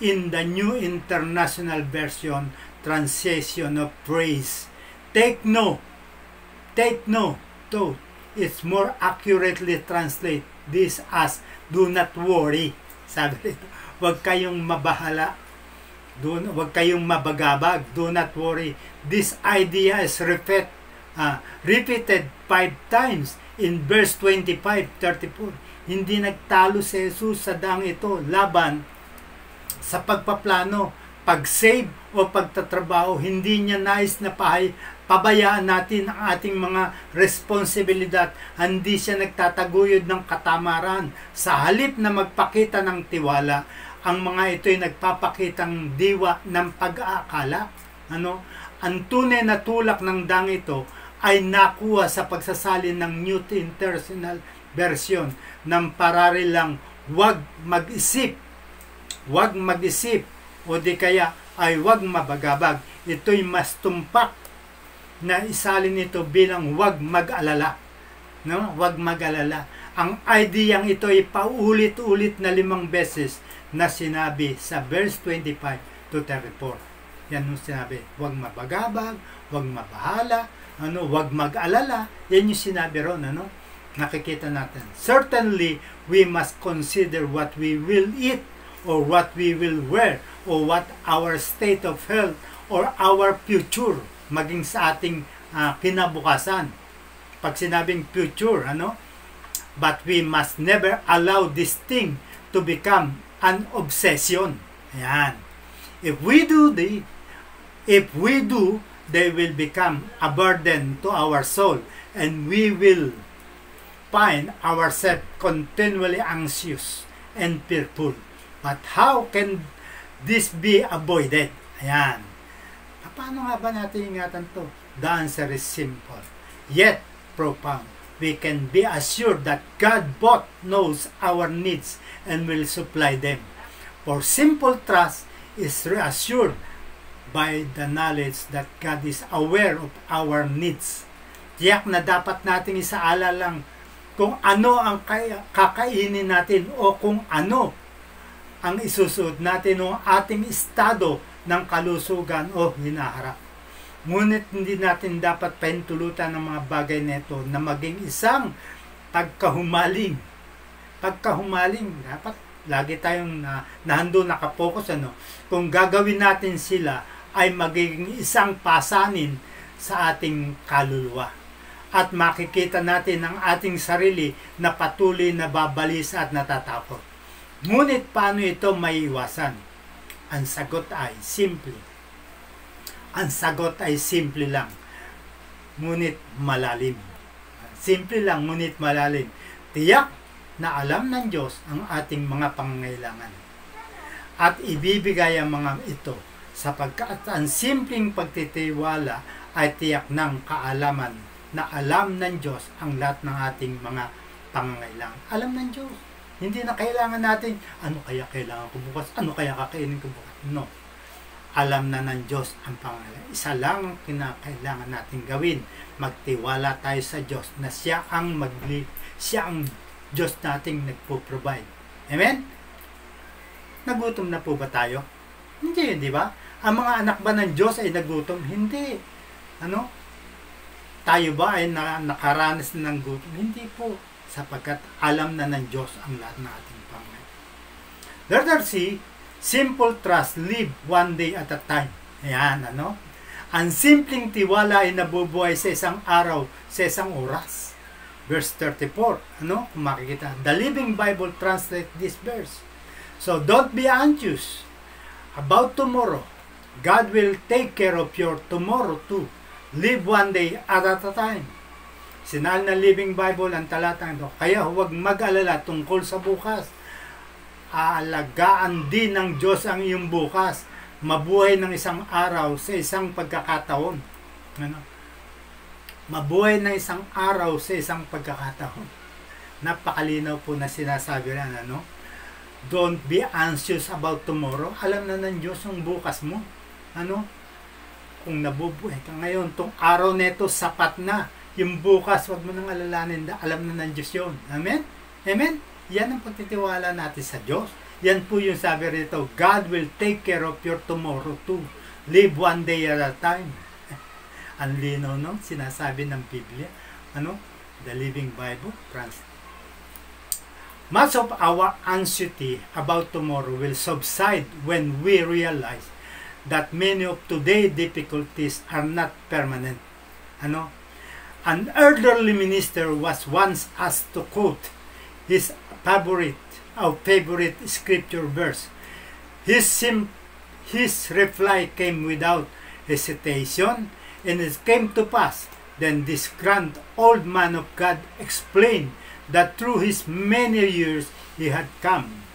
in the New International Version translation of praise. Take no thought. It's more accurately translate this as do not worry. Sabi rito, huwag kayong mabahala. Huwag kayong mabagabag. Do not worry. This idea is repeated 5 times in verse 25-34. Hindi nagtalo si Jesus sa daang ito laban sa pagpaplano, pag-save o pagtatrabaho. Hindi niya nais na pabayaan natin ang ating mga responsibilidad. Hindi siya nagtataguyod ng katamaran. Sa halip na magpakita ng tiwala, ang mga ito ay nagpapakitang diwa ng pag-aakala. Ang tunay na tulak ng daang ito ay nakuha sa pagsasalin ng New International Version ng pararilang huwag mag-isip, o di kaya ay huwag mabagabag. Ito'y mas tumpak na isalin ito bilang huwag mag-alala. Huwag mag-alala. Ang ideyang ito ay paulit-ulit na 5 beses na sinabi sa verse 25-34. Yan yung sinabi, huwag mabagabag, huwag mabahala, huwag mag-alala. Yan yung sinabi ron, nakikita natin. Certainly, we must consider what we will eat, or what we will wear, or what our state of health, or our future, maging sa ating kinabukasan. Pag sinabing future, but we must never allow this thing to become an obsession. Ayan. If we do, they will become a burden to our soul, and we will find ourselves continually anxious and fearful. But how can this be avoided? Ayan. Paano nga ba natin ingatan to? The answer is simple, yet profound. we can be assured that God both knows our needs and will supply them. For simple trust is reassured by the knowledge that God is aware of our needs. Tiyak na dapat nating isaalang kung ano ang kakainin natin o kung ano ang isusuot natin o ating estado ng kalusugan o hinaharap. Ngunit hindi natin dapat pahintulutan ng mga bagay nito na maging isang pagkahumaling. Pagkahumaling, dapat lagi tayong nahando nakapokus. Kung gagawin natin sila, ay magiging isang pasanin sa ating kaluluwa. At makikita natin ang ating sarili na patuloy na babalisa at natatakot. Ngunit paano ito maiiwasan? Ang sagot ay simple. Ang sagot ay simple lang, ngunit malalim. Simple lang, ngunit malalim. Tiyak na alam ng Diyos ang ating mga pangangailangan. At ibibigay ang mga ito sapagkat ang simpleng pagtitiwala ay tiyak ng kaalaman na alam ng Diyos ang lahat ng ating mga pangangailangan. Alam ng Diyos. Hindi na kailangan natin, ano kaya kailangan ko bukas? Ano kaya kakainin ko bukas? No. Alam na ng Diyos ang pangangailangan. Isa lang ang kinakailangan natin gawin. Magtiwala tayo sa Diyos na siya ang Diyos nating nagpo-provide. Amen? Nagutom na po ba tayo? Hindi, di ba? Ang mga anak ba ng Diyos ay nagutom? Hindi. Ano? Tayo ba ay nakaranas ng gutom? Hindi po. Sapagkat alam na ng Diyos ang lahat ng ating pangangailangan. Letter C, simple trust, live one day at a time. Ayan, ano? Ang simpleng tiwala ay nabubuhay sa isang araw, sa isang oras. Verse 34, ano? Kung makikita, the Living Bible translates this verse. So, don't be anxious about tomorrow. God will take care of your tomorrow too. Live one day at a time. Sinal na Living Bible ang talatang ito. Kaya huwag mag-alala tungkol sa bukas. Aalagaan din ng Diyos ang iyong bukas. Mabuhay ng isang araw sa isang pagkakataon. Ano? Mabuhay ng isang araw sa isang pagkakataon. Napakalinaw po na sinasabi na, ano? Don't be anxious about tomorrow. Alam na ng Diyos ang bukas mo. Ano? Kung nabubuhay ka ngayon, tong araw neto sapat na. Yung bukas, wag mo nang alalanin, alam na ng Diyos yun. Amen? Amen? Yan ang pagtitiwala natin sa Diyos. Yan po yung sabi rito, God will take care of your tomorrow too. Live one day at a time. Ang lino, no? Sinasabi ng Biblia. Ano? The Living Bible. Much of our anxiety about tomorrow will subside when we realize that many of today's difficulties are not permanent. Ano? An elderly minister was once asked to quote his favorite scripture verse. His reply came without hesitation, and it came to pass. Then this grand old man of God explained that through his many years he had come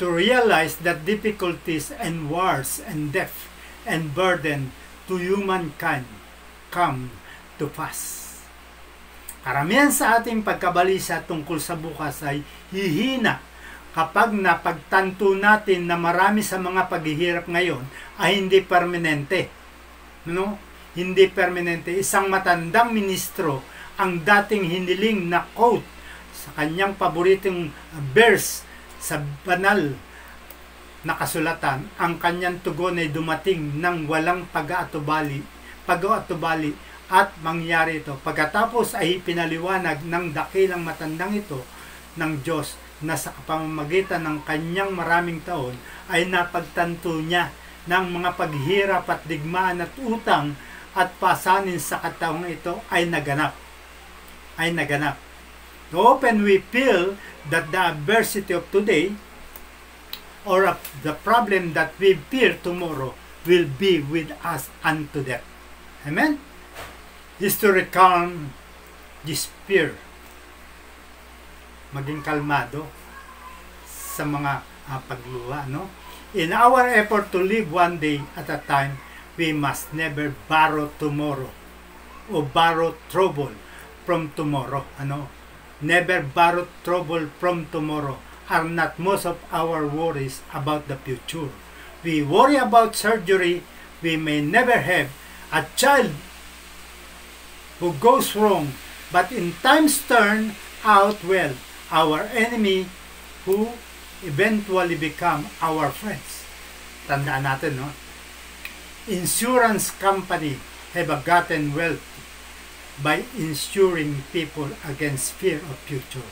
to realize that difficulties and wars and death and burden to humankind come to pass. Karamihan sa ating pagkabalisa tungkol sa bukas ay hihina kapag napagtanto natin na marami sa mga paghihirap ngayon ay hindi permanente. No? Hindi permanente. Isang matandang ministro ang dating hiniling na quote sa kanyang paboritong verse sa banal na kasulatan, ang kanyang tugon ay dumating ng walang pag-aatubali at mangyari ito. Pagkatapos ay pinaliwanag ng dakilang matandang ito ng Diyos na sa pamamagitan ng kanyang maraming taon ay napagtanto niya ng mga paghirap at digmaan at utang at pasanin sa kataong ito ay naganap. So often we feel that the adversity of today or of the problem that we fear tomorrow will be with us unto death. Amen? Is to recalm despair. Maging kalmado sa mga pagluha, no? In our effort to live one day at a time, we must never borrow tomorrow o borrow trouble from tomorrow. Never borrow trouble from tomorrow. Are not most of our worries about the future. We worry about surgery we may never have, a child who goes wrong, but in times turn out well, our enemy who eventually become our friends. Tandaan natin, no? Insurance company have gotten wealth by insuring people against fear of future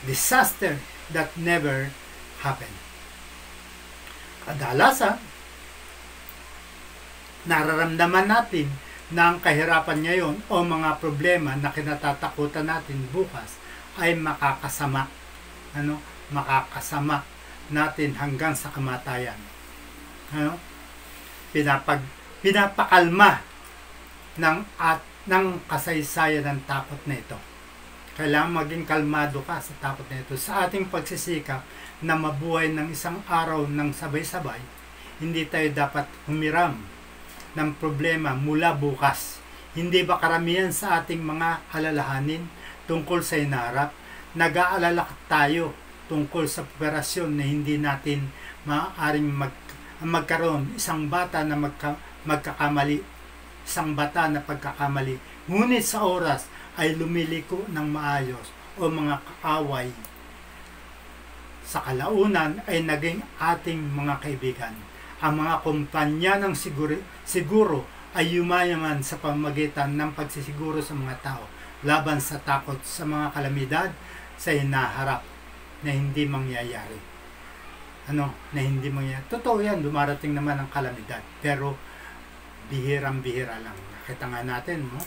disaster that never happen. Kadalasan, nararamdaman natin na ang kahirapan ngayon o mga problema na kinatatakutan natin bukas ay makakasama. Makakasama natin hanggang sa kamatayan. Pinapakalma ng kasaysayan ng takot na ito. Kailangan maging kalmado ka sa takot na ito. Sa ating pagsisikap na mabuhay ng isang araw ng sabay-sabay, hindi tayo dapat humiram ng problema mula bukas. Hindi ba karamihan sa ating mga alalahanin tungkol sa hinaharap? Nag-aalala tayo tungkol sa operasyon na hindi natin maaaring magkaroon. Isang bata na magkakamali. Isang bata na pagkakamali. Ngunit sa oras ay lumiliko ng maayos o mga kaaway. Sa kalaunan ay naging ating mga kaibigan. Ang mga kumpanya ng siguro ay yumayaman sa pamamagitan ng pagsisiguro sa mga tao laban sa takot sa mga kalamidad sa hinaharap na hindi mangyayari. Na hindi mangyayari. Totoo yan, dumarating naman ang kalamidad. Pero bihirang-bihira lang. Nakita nga natin, no?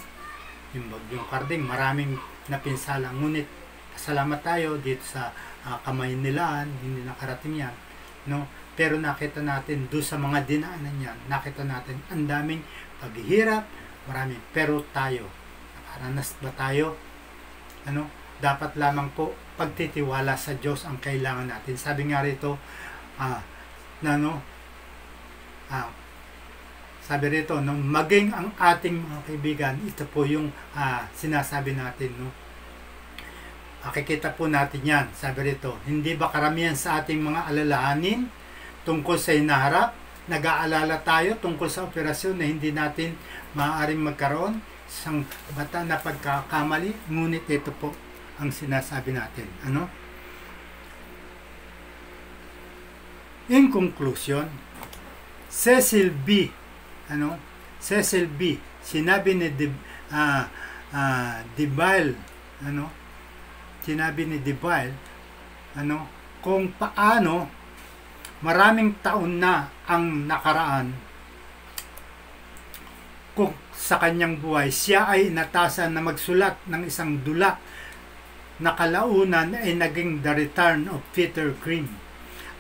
Yung bagyong Karding, maraming napinsala. Ngunit, salamat tayo dito sa Kamaynilaan, hindi nakarating yan. No? Pero nakita natin, doon sa mga dinaanan yan, nakita natin, ang daming paghihirap, marami. Pero tayo, nakaranas ba tayo? Dapat lamang po, pagtitiwala sa Diyos ang kailangan natin. Sabi nga rito, sabi rito, maging ang ating mga kaibigan, ito po yung sinasabi natin, no? Makikita po natin yan. Sabi rito, hindi ba karamihan sa ating mga alalahanin tungkol sa hinaharap? Nag-aalala tayo tungkol sa operasyon na hindi natin maaaring magkaroon isang bata na pagkakamali. Ngunit ito po ang sinasabi natin. In conclusion, Cecil B. Sinabi ni DeVille, kung paano maraming taon na ang nakaraan kung sa kanyang buhay, siya ay inatasan na magsulat ng isang dula na kalaunan ay naging The Return of Peter Grimm.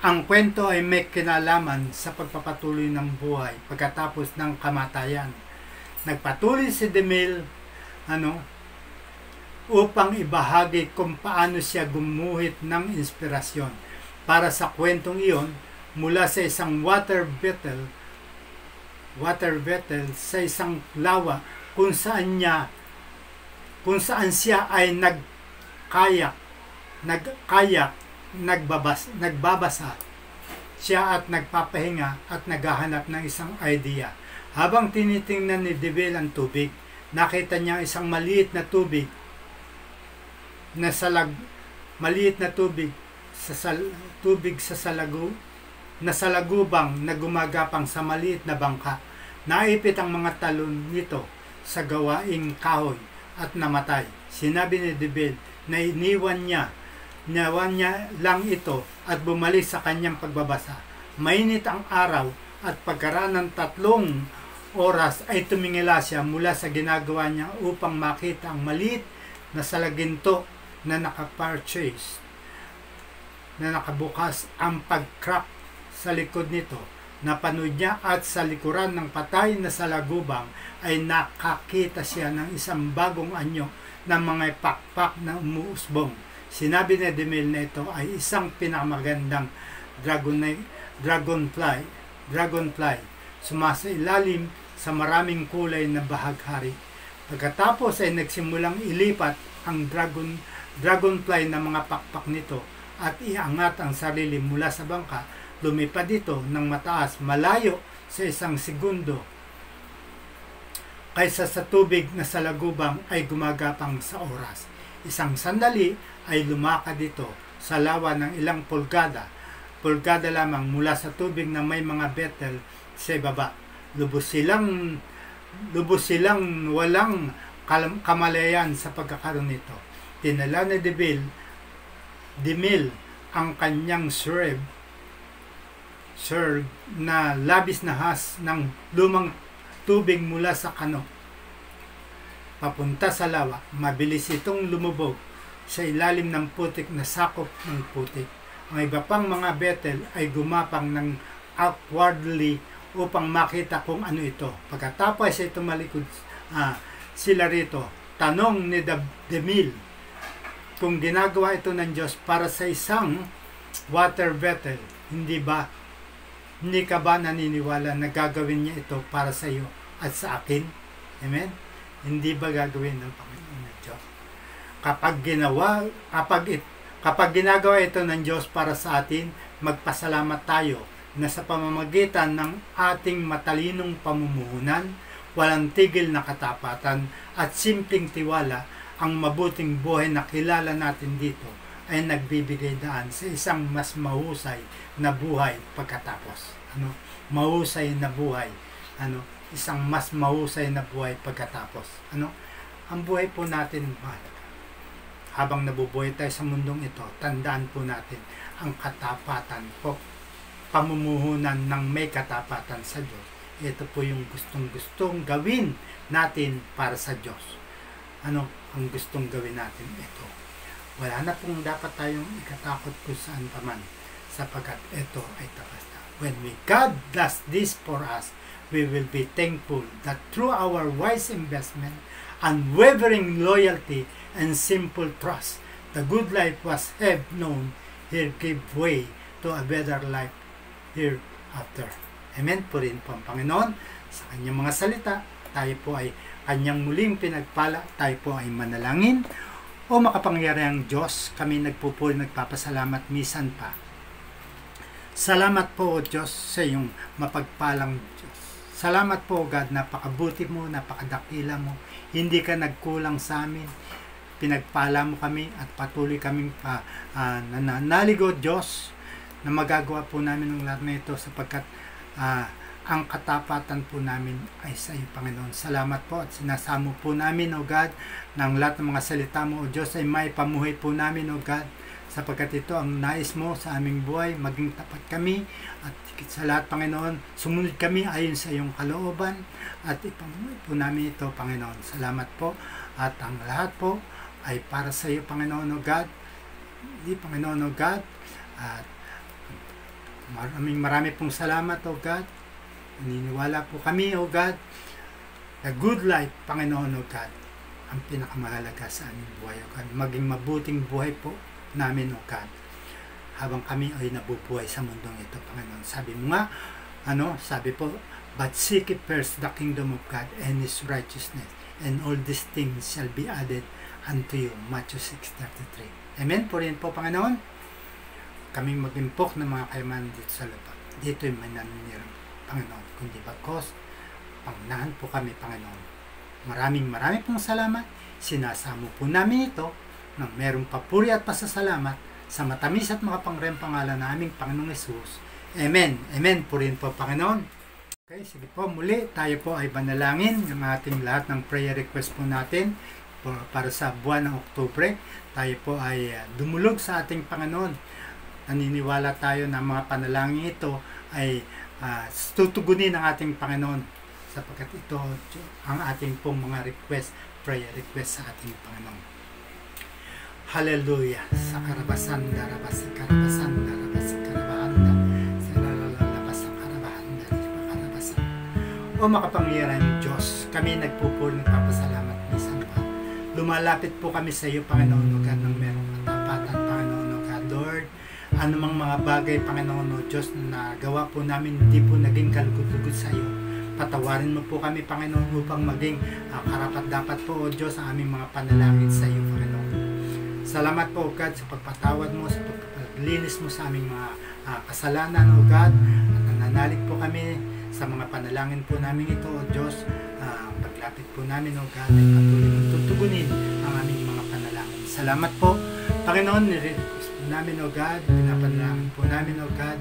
Ang kwento ay may kinalaman sa pagpapatuloy ng buhay pagkatapos ng kamatayan. Nagpatuloy si DeMille upang ibahagi kung paano siya gumuhit ng inspirasyon para sa kwentong iyon mula sa isang water bottle sa isang lawa kung saan siya ay nagbabasa siya at nagpapahinga at naghahanap ng isang idea. Habang tinitingnan ni DeVille ang tubig, nakita niya isang maliit na tubig sa salagubang na gumagapang sa maliit na bangka. Naipit ang mga talon nito sa gawaing kahoy at namatay. Sinabi ni DeVille na iniwan niya lang ito at bumalik sa kanyang pagbabasa. Mainit ang araw at pagkaraan ng 3 oras ay tumingala siya mula sa ginagawa niya upang makita ang maliit na salaginto na nakaparchase, na nakabukas ang pag-crack sa likod nito. Napanood niya at sa likuran ng patay na salagubang ay nakakita siya ng isang bagong anyo ng mga pakpak na umuusbong. Sinabi ni DeMille na ito ay isang pinakamagandang dragonfly sumasailalim sa maraming kulay na bahaghari. Pagkatapos ay nagsimulang ilipat ang dragonfly na mga pakpak nito at iangat ang sarili mula sa bangka. Lumipad ito ng mataas, malayo sa 1 segundo kaysa sa tubig na sa lagubang ay gumagapang sa oras. Isang sandali ay lumakad ito sa lawa ng ilang pulgada lamang mula sa tubig na may mga betel sa baba. Lubos silang walang kamalayan sa pagkakaroon nito. Tinala ni Demille ang kanyang serve na labis na has ng lumang tubig mula sa kano papunta sa lawa. Mabilis itong lumubog sa ilalim ng putik na sakop ng putik. Ang iba pang mga betel ay gumapang ng outwardly upang makita kung ano ito. Pagkatapos ay tumalikod sila rito. Tanong ni Demille kung ginagawa ito ng Diyos para sa isang water betel, hindi ka ba naniniwala na gagawin niya ito para sa iyo at sa akin? Amen? Hindi ba gagawin ng Panginoon ng Diyos? Kapag ginagawa ito ng Diyos para sa atin, magpasalamat tayo na sa pamamagitan ng ating matalinong pamumuhunan, walang tigil na katapatan at simpleng tiwala, ang mabuting buhay na kilala natin dito ay nagbibigay daan sa isang mas mahusay na buhay pagkatapos. Mahusay na buhay. Isang mas mahusay na buhay pagkatapos. Ang buhay po natin mahalaga. Habang nabubuhay tayo sa mundong ito, tandaan po natin ang katapatan po. Pamumuhunan ng may katapatan sa Diyos. Ito po yung gustong gawin natin para sa Diyos. Ang gustong gawin natin? Ito. Wala na pong dapat tayong ikatakot kung saan paman, sapagkat ito ay tapat na. When God does this for us, we will be thankful that through our wise investment, unwavering loyalty, and simple trust, the good life was have known here give way to a better life hereafter. Amen. Purihin po ang Panginoon sa kanyang mga salita. Tayo po ay kanyang muling pinagpala. Tayo po ay manalangin. O makapangyarihang Diyos, kami nagpapasalamat misan pa. Salamat po, O Diyos, sa iyong mapagpalang Diyos. Salamat po, God, napakabuti mo, napakadakila mo. Hindi ka nagkulang sa amin. Pinagpala mo kami at patuloy kaming nanaligo, Diyos, na magagawa po namin ng lahat na ito sapagkat ang katapatan po namin ay sa iyo, Panginoon. Salamat po at sinasamo po namin, O God, ng lahat ng mga salita mo, O Diyos, ay may pamuhay po namin, O God, sapagkat ito ang nais mo sa aming buhay, maging tapat kami at higit sa lahat, Panginoon, sumunod kami ayon sa iyong kalooban at ipamuhay po namin ito, Panginoon. Salamat po at ang lahat po ay para sa iyo, Panginoon, O God. Hindi, Panginoon, O God, at marami pong salamat, O God. Naniniwala po kami, O God, the good life, Panginoon, O God, ang pinakamahalaga sa aming buhay, O God. Maging mabuting buhay po namin, O God, habang kami ay nabubuhay sa mundong ito, Panginoon. Sabi mo nga, sabi po, but seek ye first the kingdom of God and His righteousness, and all these things shall be added unto you. Matthew 6:33. Amen. Purihin po, Panginoon. Kaming mag-impok ng mga kayamanan dito sa lupa. Dito'y may naninirang, Panginoon. Kundi bagkos, pangnahan po kami, Panginoon. Maraming pong salamat. Sinasamo po namin ito ng merong papuri at pasasalamat sa matamis at makapangyarihang pangalan na aming Panginoong Hesus. Amen. Amen. Purihin po, Panginoon. Okay, sige po. Muli, tayo po ay banalangin ng ating lahat ng prayer request po natin para sa buwan ng Oktubre. Tayo po ay dumulog sa ating Panginoon. Naniniwala tayo na mga panalangin ito ay tutugunin ng ating Panginoon sapagkat ito ang ating pong mga prayer request sa ating Panginoon. Hallelujah. Sa karabasan, darabasi, karabasan, darabasi, karabahanda, sa lalabas, sa karabahanda, karabasan. O makapangyarihang Diyos, kami nagpupuri, nagpapasalamat minsan pa. Lumalapit po kami sa iyo, Panginoon, O God, ng merong katapatan, Panginoon, O God, Lord. Anumang mga bagay, Panginoon, O Diyos, na nagawa po namin, hindi po naging kalugod-lugod sa iyo. Patawarin mo po kami, Panginoon, upang maging karapat-dapat po, O Diyos, ang aming mga panalangin sa iyo, Panginoon. Salamat po, O God, sa pagpatawad mo, sa paglinis mo sa aming mga kasalanan, O God. At nananalig po kami sa mga panalangin po namin ito, O Diyos. Paglapit po namin, O God, ay patuloy mong tutugunin ang aming mga panalangin. Salamat po, Panginoon. Nirequest po namin, O God. Pinapanalangin po namin, O God,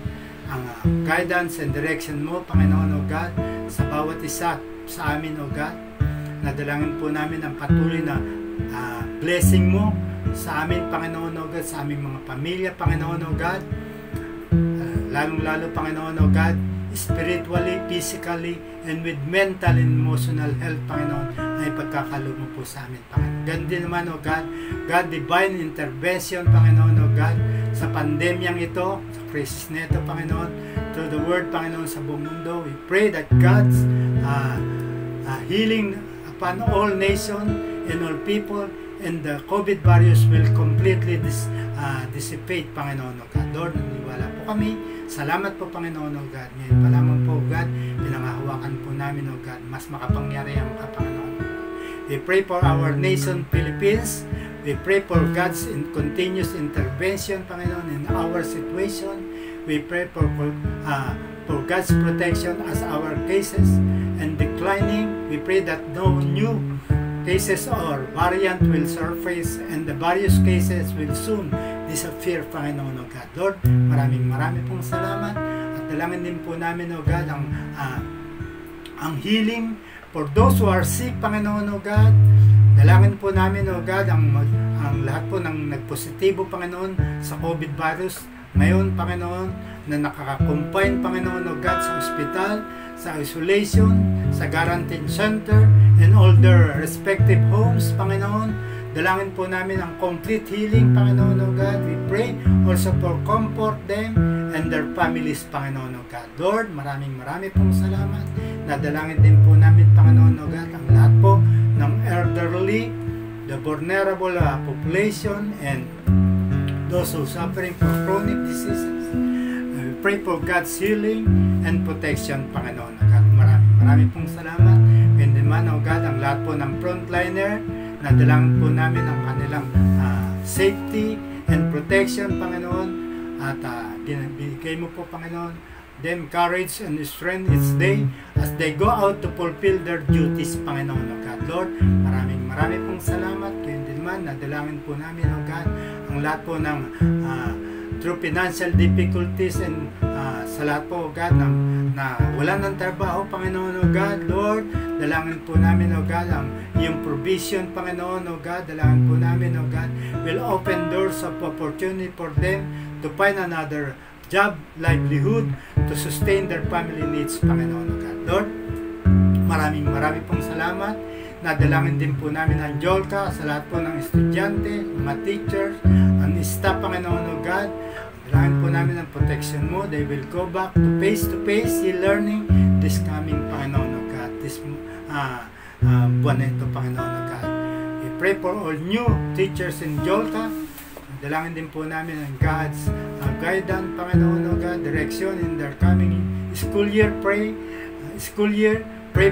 ang guidance and direction mo, Panginoon, O God, sa bawat isa sa amin, O God. Nadalangin po namin ang patuloy na blessing mo sa amin, Panginoon, O God, sa aming mga pamilya, Panginoon, O God. Lalong-lalo, Panginoon, O God, spiritually, physically, and with mental and emotional health, Panginoon, ay pagkakalob mo po sa amin, Panginoon. Ganun din naman, O God, God, divine intervention, Panginoon, O God, sa pandemyang ito, sa crisis na ito, Panginoon, through the word, Panginoon, sa buong mundo. We pray that God's healing upon all nations and all people, and the COVID virus will completely dissipate, Panginoon, O God. Lord, naniwala po kami. Salamat po, Panginoon, O God. Ngayon pa lamang po, O God, pinangahawakan po namin, O God, mas makapangyarihan ka, Panginoon. We pray for our nation, Philippines. We pray for God's continuous intervention, Panginoon, in our situation. We pray for God's protection as our cases and declining. We pray that no new cases or variant will surface and the various cases will soon disappear, Panginoon, O God. Lord, maraming pong salamat at dalangin din po namin, O God, ang healing for those who are sick, Panginoon, O God. Dalangin po namin, O God, ang lahat po ng nagpositibo, Panginoon, sa COVID virus ngayon, Panginoon, na nakaka-confine, Panginoon, O God, sa ospital, sa isolation, sa quarantine center, and all their respective homes, Panginoon. Dalangin po namin ang complete healing, Panginoon, O God. We pray also for comfort them and their families, Panginoon, O God. Lord, maraming pong salamat. Nadalangin din po namin, Panginoon, O God, ang lahat po ng elderly, the vulnerable population, and those who suffering from chronic diseases. We pray for God's healing and protection, Panginoon, O God. Maraming pong salamat. And naman, O God, ang lahat po ng frontliner, nadalangin po namin ang kanilang safety and protection, Panginoon. At binigay mo po, Panginoon, them courage and strength each day as they go out to fulfill their duties, Panginoon, O God. Lord, maraming pong salamat. Kaya din man, nadalangin po namin, O God, ang lahat po ng through financial difficulties and sa lahat po, O God, na wala ng trabaho, Panginoon, O God. Lord, dalangin po namin, O God, ang yung provision, Panginoon, O God. Dalangin po namin, O God, will open doors of opportunity for them to find another job, livelihood, to sustain their family needs, Panginoon, O God. Lord, maraming pong salamat. Nadalangin din po namin ang Jolka sa lahat po ng estudyante, mga teachers, ang staff, Panginoon, O God. Dalangin po namin ang protection mo. They will go back to face-to-face e-learning this coming, Panginoon, O God. This buwan na ito, Panginoon, O God. We pray for all new teachers in Jolka. Dalangin din po namin ang God's guidance, Panginoon, O God, direction in their coming school year. Pray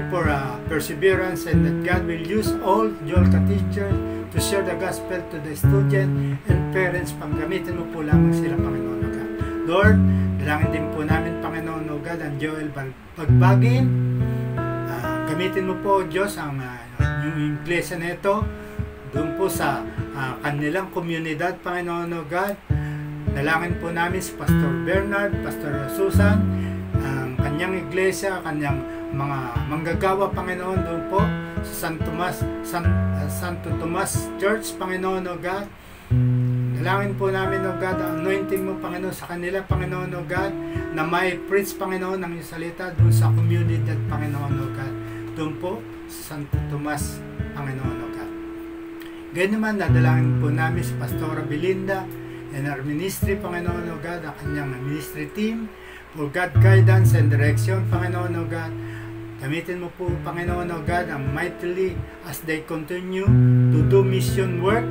for perseverance and that God will use all Jolka teachers to share the gospel to the student and parents. Panggamitin mo po lamang sila, Panginoon, O God. Lord, dalangin din po namin, Panginoon, O God, ang Joel Pagbagin. Gamitin mo po, Diyos, ang yung iglesia na ito doon po sa kanilang komunidad, Panginoon, O God. Dalangin po namin si Pastor Bernard, Pastor Susan, ang kanyang iglesia, kanyang mga manggagawa, Panginoon, doon po sa Santo Tomas Church, Panginoon, O God. Dalangin po namin, O God, ang anointing mo, Panginoon, sa kanila, Panginoon, O God, na may preach, Panginoon, ng iyong salita doon sa komunidad, Panginoon, O God. Doon po sa Santo Tomas, Panginoon, O God. Ganyan naman, nadalangin po namin si Pastora Belinda and our ministry, Panginoon, O God, ang kanyang ministry team, for God guidance and direction, Panginoon, O God. Gamitin mo po, Panginoon, O God, ang mightily as they continue to do mission work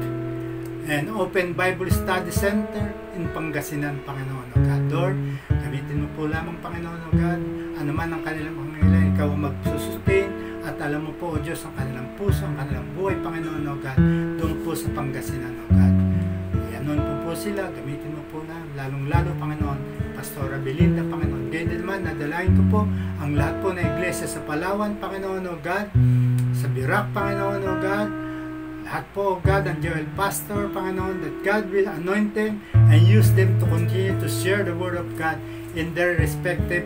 and open Bible Study Center in Pangasinan, Panginoon, O God. Lord, gamitin mo po lamang, Panginoon, O God, ano man ang kanilang pangangailangan, ikaw ikaw ang magsusustain, at alam mo po, O Diyos, ang kanilang puso, ang kanilang buhay, Panginoon, O God, doon po sa Pangasinan, O God. Ianon po sila, gamitin mo po na, lalong-lalo, Panginoon, Pastora Belinda, Panginoon. Ganyan din naman, nadalain ko po ang lahat po na iglesia sa Palawan, Panginoon, O God, sa Birak, Panginoon, O God, lahat po, O God, ang Joel Pastor, Panginoon, that God will anoint them and use them to continue to share the Word of God in their respective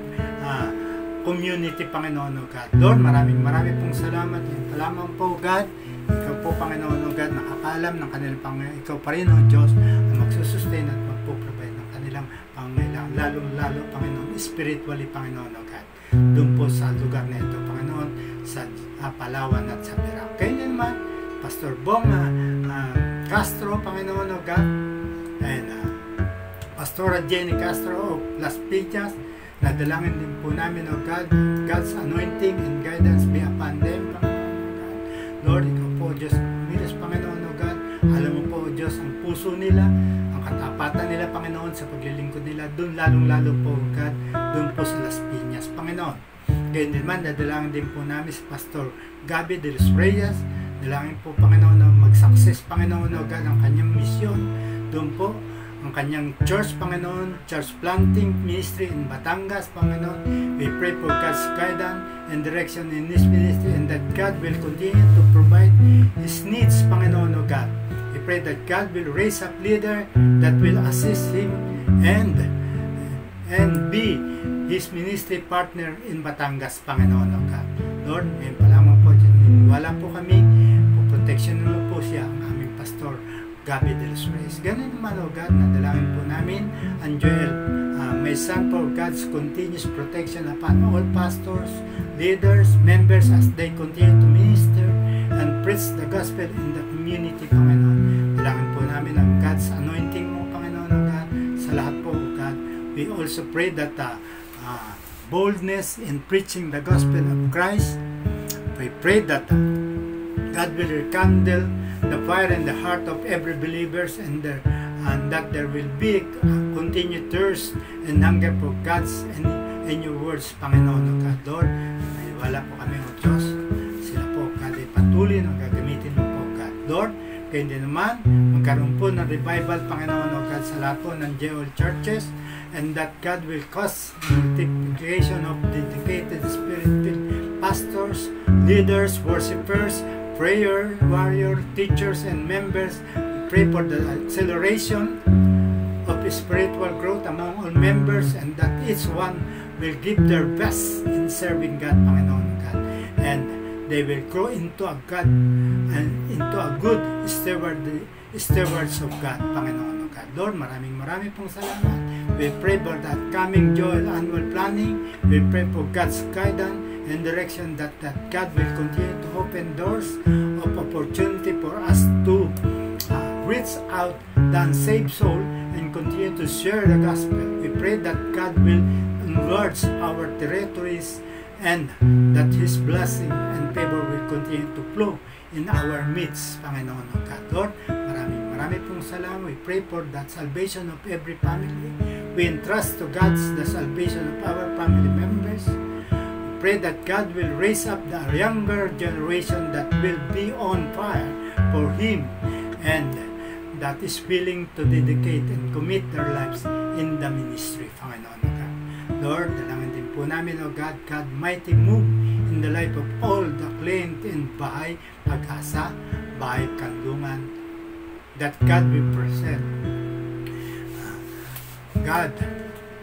community, Panginoon, O God. Lord, maraming pong salamat. Yan pa lamang po, God. Ikaw po, Panginoon, O God, nakakaalam ng kanilang pangailangan. Ikaw pa rin, O Diyos, na magsusustain at magpo-provide ng kanilang pangailangan. Lalong-lalo, Panginoon, spiritually, Panginoon, O God. Doon po sa lugar na ito, Panginoon, sa Palawan at sa Birak. Kaya naman, Pastor Bong Castro, Panginoon, O God, and Pastora Jenny Castro of Las Piñas, nadalangin din po namin, O God, God's anointing and guidance be upon them, Panginoon, O God. Lord, ikaw po, Diyos, umilos, Panginoon, O God. Alam mo po, O Diyos, ang puso nila, ang katapatan nila, Panginoon, sa paglilingkod nila, doon lalong-lalo po, O God, doon po sa Las Piñas, Panginoon. Ganyan din man, nadalangin din po namin si Pastor Gabi de los Reyes. Dalangin po, Panginoon, na mag-success, Panginoon, O God, ang kanyang misyon. Doon po, ang kanyang church, Panginoon, church planting ministry in Batangas, Panginoon. We pray for God's guidance and direction in this ministry, and that God will continue to provide His needs, Panginoon, O God. We pray that God will raise up leader that will assist him and be His ministry partner in Batangas, Panginoon, O God. Lord, ngayon pa lamang po, wala po kami, protection mo po siya, ang aming pastor, Gabi de los Reyes. Ganun naman, O God, nadalangin po namin ang Joel, my son, for God's continuous protection upon all pastors, leaders, members as they continue to minister and preach the gospel in the community, Panginoon. Dalangin po namin ang God's anointing mo, Panginoon, O God, sa lahat po, O God. We also pray that boldness in preaching the gospel of Christ. We pray that God will rekindle the fire in the heart of every believers, and that there will be continued thirst and hunger for God's and your words, Panginoon, O God. Lord, wala po kami, O Diyos. Sila po, God, ay patuloy na gagamitin mo po, God. Lord, kaya din naman, magkaroon po ng revival, Panginoon, O God, sa lahat po ng Joel churches, and that God will cause multiplication of dedicated spirit-filled pastors, leaders, worshipers, prayer warrior, teachers, and members. We pray for the acceleration of spiritual growth among all members, and that each one will give their best in serving God, Panginoon, God, and they will grow into a God and into a good stewards of God, Panginoon, God. Lord, maraming pong salamat. We pray for that coming Joel annual planning. We pray for God's guidance and direction, that God will continue to open doors of opportunity for us to reach out the unsaved soul and continue to share the gospel. We pray that God will enlarge our territories, and that His blessing and favor will continue to flow in our midst, Panginoon, O God. Lord, maraming pong salamat. We pray for that salvation of every family. We entrust to God the salvation of our family members. Pray that God will raise up the younger generation that will be on fire for Him, and that is willing to dedicate and commit their lives in the ministry, Panginoon, O God. Lord, dalangin din po namin, O God, God mighty move in the life of all the client in Bahay Pag-asa, Bahay Kandungan, that God will present. God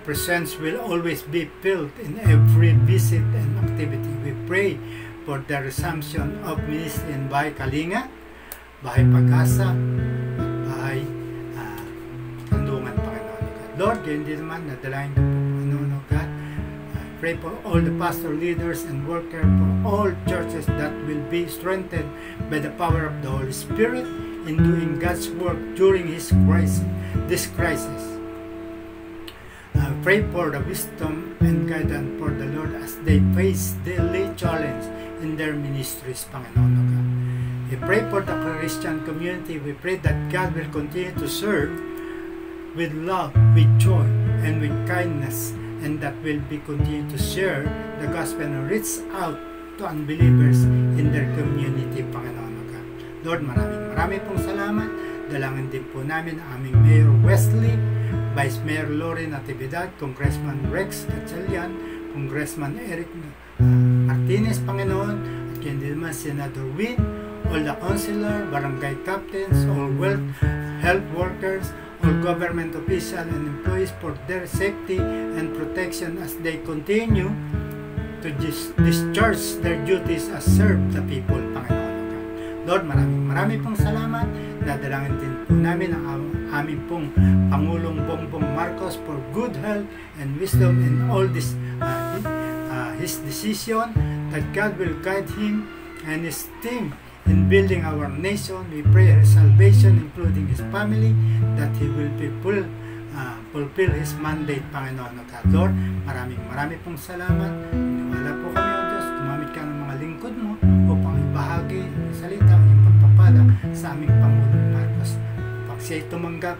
presence will always be felt in every visit and activity. We pray for the resumption of ministry in Bahay Kalinga, Bahay Pag-asa, at Bahay Kandungan, Panginoon, God. Lord, ganyan din naman, nadalain ko po, Panginoon, God. Pray for all the pastor leaders and workers, for all churches, that will be strengthened by the power of the Holy Spirit in doing God's work during this crisis. Pray for the wisdom and guidance for the Lord as they face daily challenge in their ministries, Panginoon, O God. We pray for the Christian community. We pray that God will continue to serve with love, with joy, and with kindness, and that will be continue to share the gospel and reach out to unbelievers in their community, Panginoon o God. Lord, maraming pong salamat. Dalangin din po namin ang aming Mayor Wesley, Vice Mayor Lori Natividad, Congressman Rex Gatchalian, Congressman Eric Martinez, Panginoon, at yun din naman Senator Witt, all the councilor, barangay captains, all health workers, all government officials and employees for their safety and protection as they continue to discharge their duties as serve the people, Panginoon. Lord, maraming pong salamat. Dadalangin din po namin ang aming pong Pangulong Bongbong Marcos for good health and wisdom in all this his decision, that God will guide him and his team in building our nation. We pray his salvation, including his family, that he will be fulfill his mandate, Panginoon. Lord, maraming pong salamat. Wala po kami, O Diyos, gumamit ka ng mga lingkod mo upang ibahagi ang salita ng pagpapala sa aming Pangulong Marcos. Pag siya'y tumanggap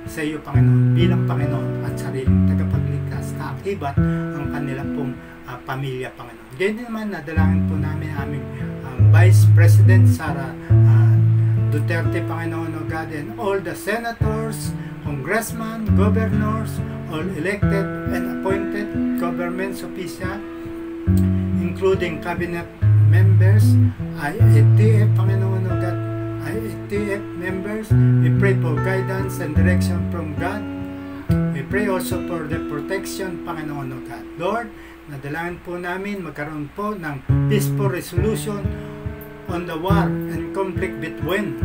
sa iyo, Panginoon, bilang Panginoon at sariling tagapagligtas, kaakibat ang kanilang pong pamilya, Panginoon. Ganyan naman, nadalangin po namin aming Vice President Sara Duterte, Panginoon o God, and all the senators, congressmen, governors, all elected and appointed government officials, including cabinet members, IATF, Panginoon o God, IATF members. We pray for guidance and direction from God. We pray also for the protection, Panginoon o God. Lord, nadalangin po namin magkaroon po ng peaceful resolution on the war and conflict between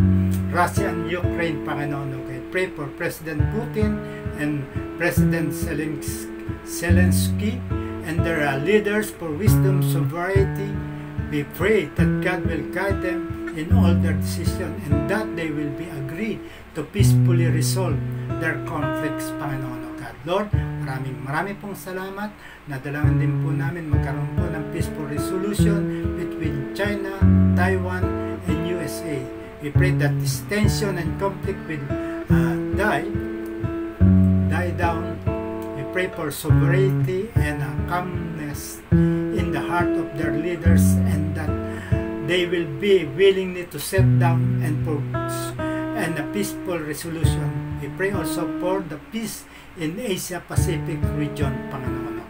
Russia and Ukraine, Panginoon. Okay. Pray for President Putin and President Zelensky and their leaders for wisdom, sovereignty. We pray that God will guide them in all their decisions and that they will be agreed to peacefully resolve their conflicts, Panginoon. God. Lord, maraming pong salamat. Nadalangin din po namin magkaroon po ng peaceful resolution between China, Taiwan, and USA. We pray that this tension and conflict will die down. We pray for sovereignty and calmness in the heart of their leaders, and that they will be willing to set down and a peaceful resolution. We pray also for the peace in Asia-Pacific region, Panginoon.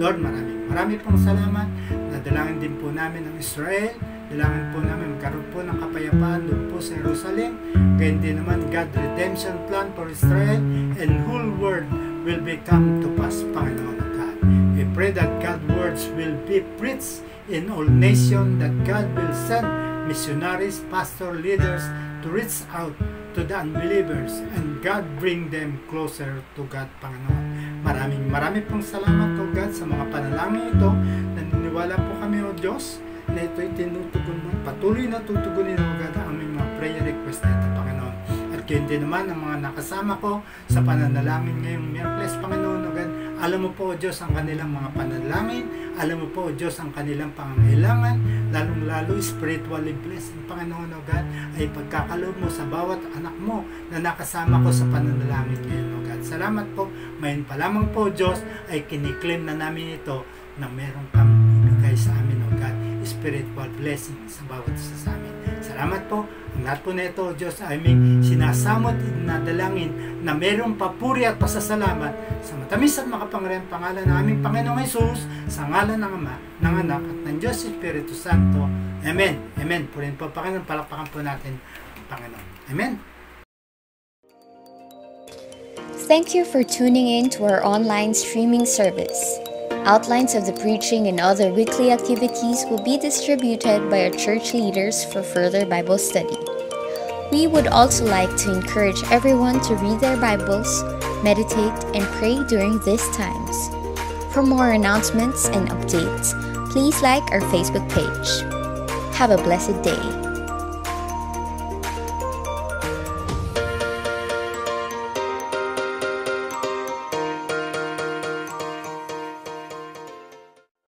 Lord, marami pong salamat. Nadalangin din po namin ang Israel. Dalangin po namin magkaroon po ng kapayapaan doon po sa Jerusalem. Ganyan din naman God redemption plan for Israel and whole world will become to pass, Panginoon God. We pray that God's words will be preached in all nations, that God will send missionaries, pastor, leaders to reach out to the unbelievers and God bring them closer to God, Panginoon. Maraming pong salamat, O God, sa mga panalangin ito. Naniniwala po kami, O Diyos, na ito'y tinutugon mo. Patuloy na tutugunin, O God, ang aming mga prayer request na ito, Panginoon. At yun din naman ang mga nakasama ko sa pananalangin ngayong Miyerkules, Panginoon, O God. Alam mo po, O Diyos, ang kanilang mga panalangin. Alam mo po, O Diyos, ang kanilang pangangailangan. Lalong-lalo, spiritually blessed, Panginoon, O God, ay pagkakaloob mo sa bawat anak mo na nakasama ko sa pananalangin ngayon, O God. Salamat po. Ngayon pa lamang po, Diyos, ay kiniklaim na namin ito na meron kang ibigay sa amin, O God, spiritual blessing sa bawat isa sa amin. Salamat po. Ang lahat po na ito, O Diyos, ay aming sinasamot na dalangin na merong papuri at pasasalamat sa matamis at makapangyarihang pangalan ng aming Panginoong Hesus, sa ngalan ng Ama, ng Anak, at ng Diyos Espiritu Santo. Amen. Amen. Purihin po, Panginoon. Palakpakan po natin ang Panginoon. Amen. Thank you for tuning in to our online streaming service. Outlines of the preaching and other weekly activities will be distributed by our church leaders for further Bible study. We would also like to encourage everyone to read their Bibles, meditate, and pray during these times. For more announcements and updates, please like our Facebook page. Have a blessed day.